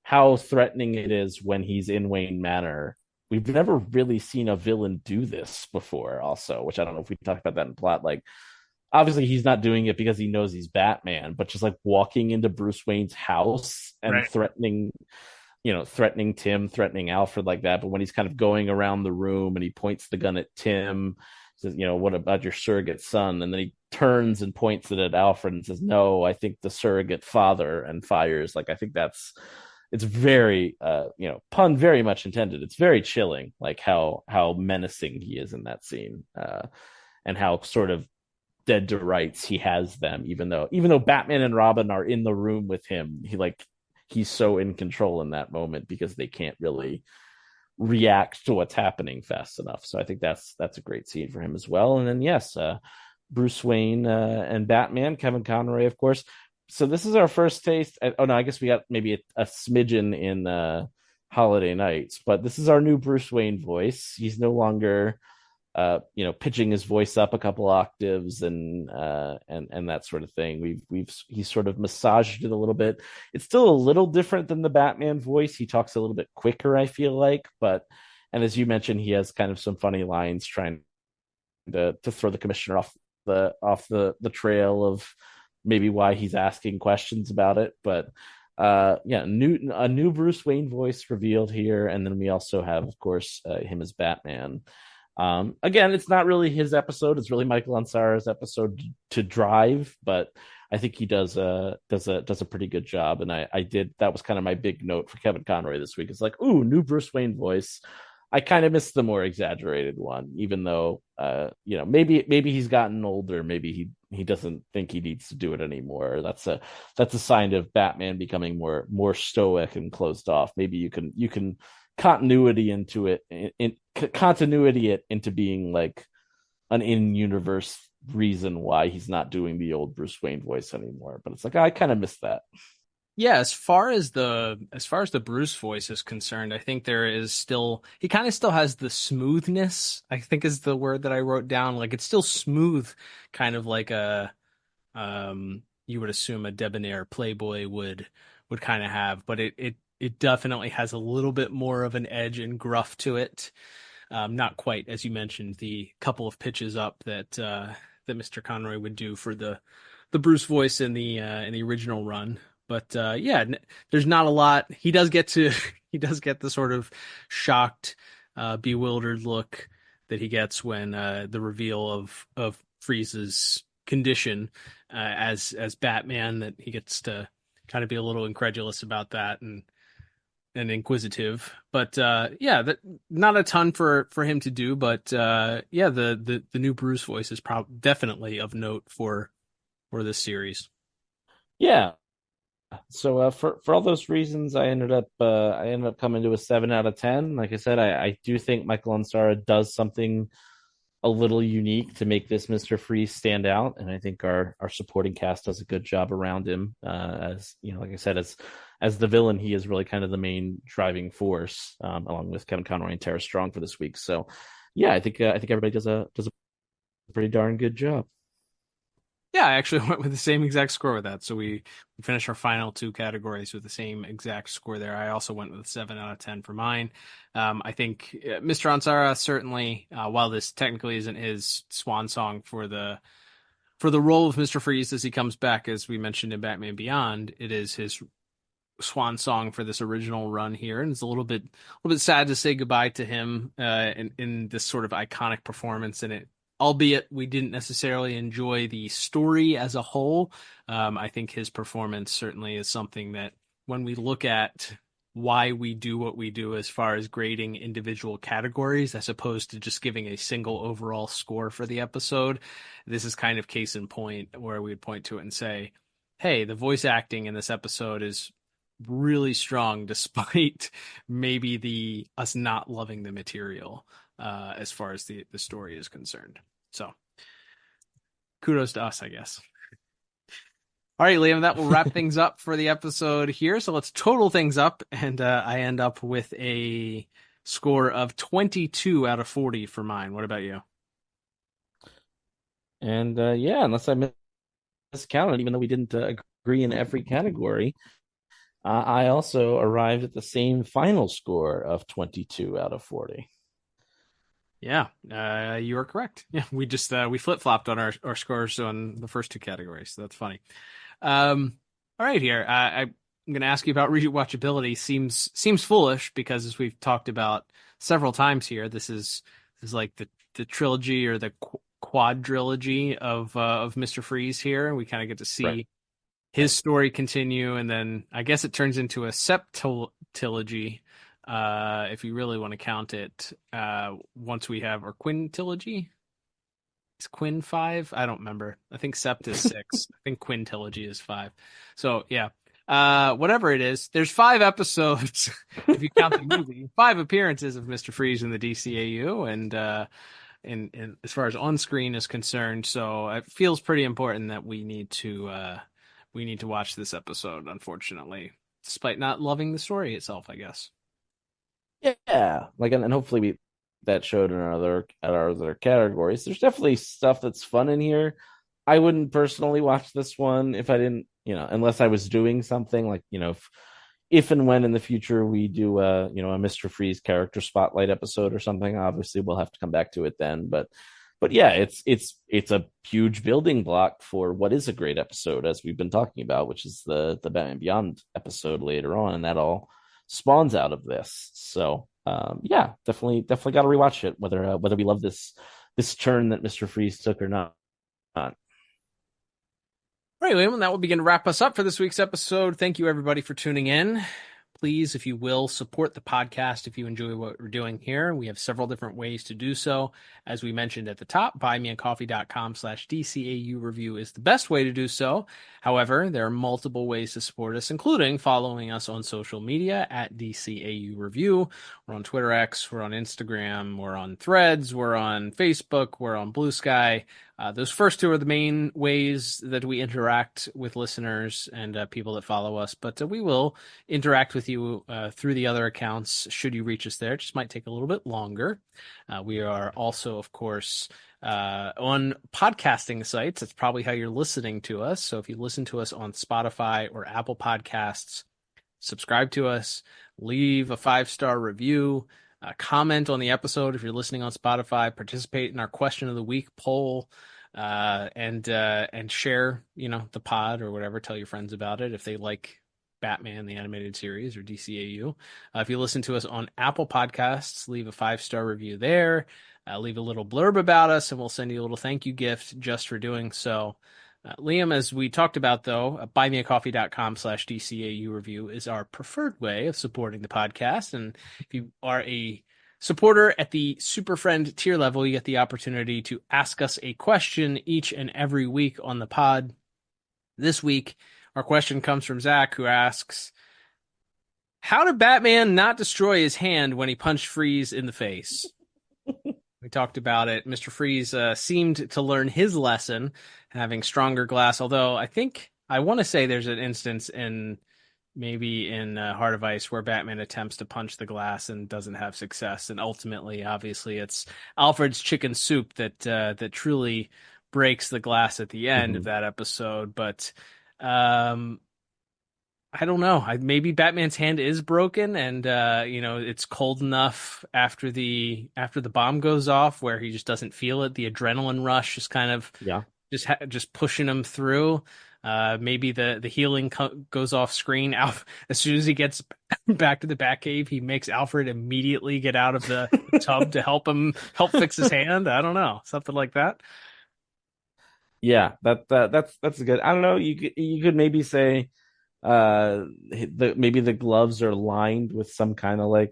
how threatening it is when he's in Wayne Manor. We've never really seen a villain do this before, also, which I don't know if we talked about that in plot. Like, obviously he's not doing it because he knows he's Batman, but just like walking into Bruce Wayne's house and threatening Tim, threatening Alfred like that. But when he's kind of going around the room and he points the gun at Tim, says, what about your surrogate son? And then he turns and points it at Alfred and says, no, I think the surrogate father, and fires. Like, I think it's very, pun very much intended. It's very chilling, like how menacing he is in that scene, and how sort of dead to rights he has them, even though Batman and Robin are in the room with him. He's so in control in that moment because they can't really react to what's happening fast enough. So I think that's a great scene for him as well. And then yes, Bruce Wayne and Batman, Kevin Conroy, of course. So this is our first taste. I guess we got maybe a smidgen in Holiday Nights, but this is our new Bruce Wayne voice. He's no longer pitching his voice up a couple octaves and that sort of thing. He's sort of massaged it a little bit. It's still a little different than the Batman voice. He talks a little bit quicker, I feel like, and as you mentioned, he has kind of some funny lines trying to throw the commissioner off the trail of maybe why he's asking questions about it. But a new Bruce Wayne voice revealed here, and then we also have, of course, him as Batman. Again, it's not really his episode. It's really Michael Ansara's episode to drive, but I think he does a pretty good job. And that was kind of my big note for Kevin Conroy this week. It's like, ooh, new Bruce Wayne voice. I kind of missed the more exaggerated one, even though maybe he's gotten older. Maybe he doesn't think he needs to do it anymore. That's a sign of Batman becoming more stoic and closed off. Maybe you can continuity it into being like an in-universe reason why he's not doing the old Bruce Wayne voice anymore. But it's like, I kind of missed that. Yeah, as far as the Bruce voice is concerned, I think he kind of still has the smoothness, I think is the word that I wrote down. Like, it's still smooth, kind of like you would assume a debonair playboy would kind of have, but it definitely has a little bit more of an edge and gruff to it. Not quite, as you mentioned, the couple of pitches up that Mr. Conroy would do for the Bruce voice in the original run. But there's not a lot. He does get the sort of shocked, bewildered look that he gets when the reveal of Freeze's condition as Batman, that he gets to kind of be a little incredulous about that and inquisitive. But that not a ton for him to do. But the new Bruce voice is definitely of note for this series. Yeah. So for all those reasons, I ended up coming to a 7 out of 10. Like I said, I do think Michael Ansara does something a little unique to make this Mr. Freeze stand out, and I think our supporting cast does a good job around him. As like I said, as the villain, he is really kind of the main driving force, along with Kevin Conroy and Tara Strong for this week. So yeah, I think everybody does a pretty darn good job. Yeah, I actually went with the same exact score with that. So we finished our final two categories with the same exact score there. I also went with 7 out of 10 for mine. I think Mr. Ansara certainly, while this technically isn't his swan song for the role of Mr. Freeze as he comes back, as we mentioned in Batman Beyond, it is his swan song for this original run here, and it's a little bit sad to say goodbye to him in this sort of iconic performance in it. Albeit we didn't necessarily enjoy the story as a whole, I think his performance certainly is something that, when we look at why we do what we do as far as grading individual categories, as opposed to just giving a single overall score for the episode, this is kind of case in point where we would point to it and say, hey, the voice acting in this episode is really strong despite maybe us not loving the material. As far as the story is concerned. So kudos to us, I guess. All right, Liam, that will wrap things up for the episode here. So let's total things up. And I end up with a score of 22 out of 40 for mine. What about you? And unless I miscounted, even though we didn't agree in every category, I also arrived at the same final score of 22 out of 40. Yeah, you are correct. Yeah, we just we flip-flopped on our scores on the first two categories, so that's funny. All right, here I'm going to ask you about rewatchability. Seems foolish because, as we've talked about several times here, this is like the trilogy or the quadrilogy of Mr. Freeze. Here we kind of get to see his story continue, and then I guess it turns into a septilogy. If you really want to count it, once we have our quintilogy. Is Quinn 5? I don't remember. I think Sept is 6. I think quintilogy is 5. So yeah. Whatever it is, there's 5 episodes if you count the movie, 5 appearances of Mr. Freeze in the DCAU, and as far as on screen is concerned, so it feels pretty important that we need to watch this episode, unfortunately, despite not loving the story itself, I guess. Yeah, like, and hopefully we that showed in our other categories. There's definitely stuff that's fun in here. I wouldn't personally watch this one if I didn't, unless I was doing something like, if and when in the future we do a Mr. Freeze character spotlight episode or something. Obviously, we'll have to come back to it then. But yeah, it's a huge building block for what is a great episode, as we've been talking about, which is the Batman Beyond episode later on, and that all spawns out of this. So yeah, definitely got to rewatch it, whether we love this turn that Mr. Freeze took or not. All right, William, that will begin to wrap us up for this week's episode. Thank you, everybody, for tuning in. Please, if you will, support the podcast if you enjoy what we're doing here. We have several different ways to do so. As we mentioned at the top, buymeacoffee.com/DCAU review is the best way to do so. However, there are multiple ways to support us, including following us on social media at DCAU review. We're on Twitter X, we're on Instagram, we're on Threads, we're on Facebook, we're on Blue Sky. Those first two are the main ways that we interact with listeners and people that follow us, but we will interact with you through the other accounts should you reach us there. It just might take a little bit longer. We are also, of course, on podcasting sites. That's probably how you're listening to us. So if you listen to us on Spotify or Apple Podcasts, subscribe to us, leave a 5-star review, comment on the episode if you're listening on Spotify, participate in our question of the week poll, and share, the pod or whatever. Tell your friends about it if they like Batman the Animated Series or DCAU. If you listen to us on Apple Podcasts, leave a 5-star review there. Leave a little blurb about us, and we'll send you a little thank you gift just for doing so. Liam, as we talked about, though, buymeacoffee.com/DCAU review is our preferred way of supporting the podcast. And if you are a supporter at the Super Friend tier level, you get the opportunity to ask us a question each and every week on the pod. This week, our question comes from Zach, who asks, how did Batman not destroy his hand when he punched Freeze in the face? We talked about it. Mr. Freeze seemed to learn his lesson, having stronger glass, although I want to say there's an instance in Heart of Ice where Batman attempts to punch the glass and doesn't have success, and ultimately, obviously, it's Alfred's chicken soup that truly breaks the glass at the end of that episode. But I don't know. Maybe Batman's hand is broken, and it's cold enough after the bomb goes off where he just doesn't feel it. The adrenaline rush is kind of just pushing him through. Maybe the healing goes off screen. As soon as he gets back to the Batcave, he makes Alfred immediately get out of the tub to help fix his hand. I don't know, something like that. Yeah, that's good. I don't know. You could maybe say maybe the gloves are lined with some kind of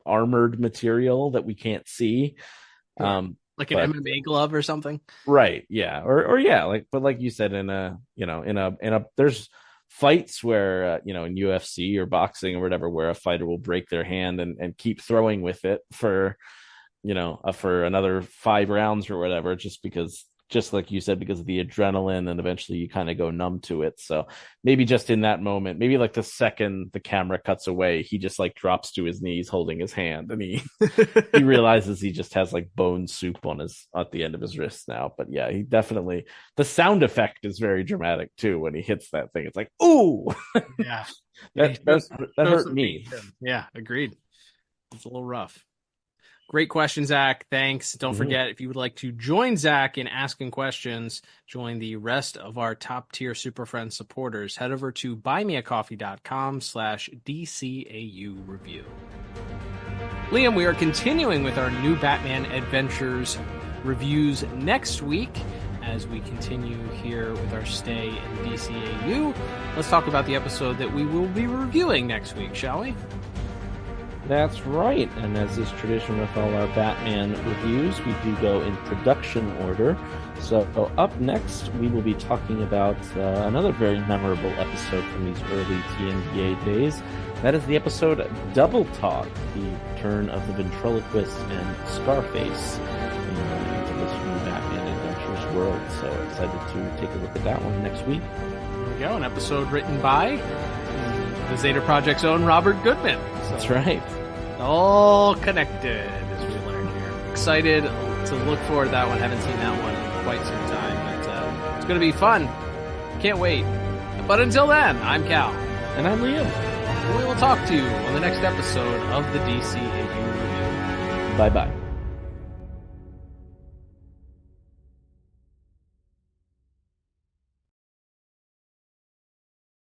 armored material that we can't see, like an MMA glove or something, right? Yeah, or yeah, but like you said, in a there's fights where in UFC or boxing or whatever, where a fighter will break their hand and keep throwing with it for for another 5 rounds or whatever, just like you said, because of the adrenaline, and eventually you kind of go numb to it. So maybe just in that moment, maybe the second the camera cuts away, he just drops to his knees holding his hand, and he realizes he just has bone soup at the end of his wrist now. But yeah, he definitely, the sound effect is very dramatic too when he hits that thing. It's like, ooh, yeah, that hurt me. Yeah, agreed. It's a little rough. Great question, Zach. Thanks. Don't forget, if you would like to join Zach in asking questions, join the rest of our top tier Super Friends supporters. Head over to buymeacoffee.com/DCAU review. Liam, we are continuing with our new Batman Adventures reviews next week as we continue here with our stay in DCAU. Let's talk about the episode that we will be reviewing next week, shall we? That's right, and as is tradition with all our Batman reviews, we do go in production order. So up next, we will be talking about another very memorable episode from these early TNBA days. That is the episode Double Talk, the return of the ventriloquist and Scarface into this new Batman Adventures world. So excited to take a look at that one next week. There we go, an episode written by the Zeta Project's own Robert Goodman. So that's right. All connected, as we learned here. Excited to look forward to that one. Haven't seen that one in quite some time, but it's going to be fun. Can't wait. But until then, I'm Cal. And I'm Liam. We will talk to you on the next episode of the DCAU Review. Bye-bye.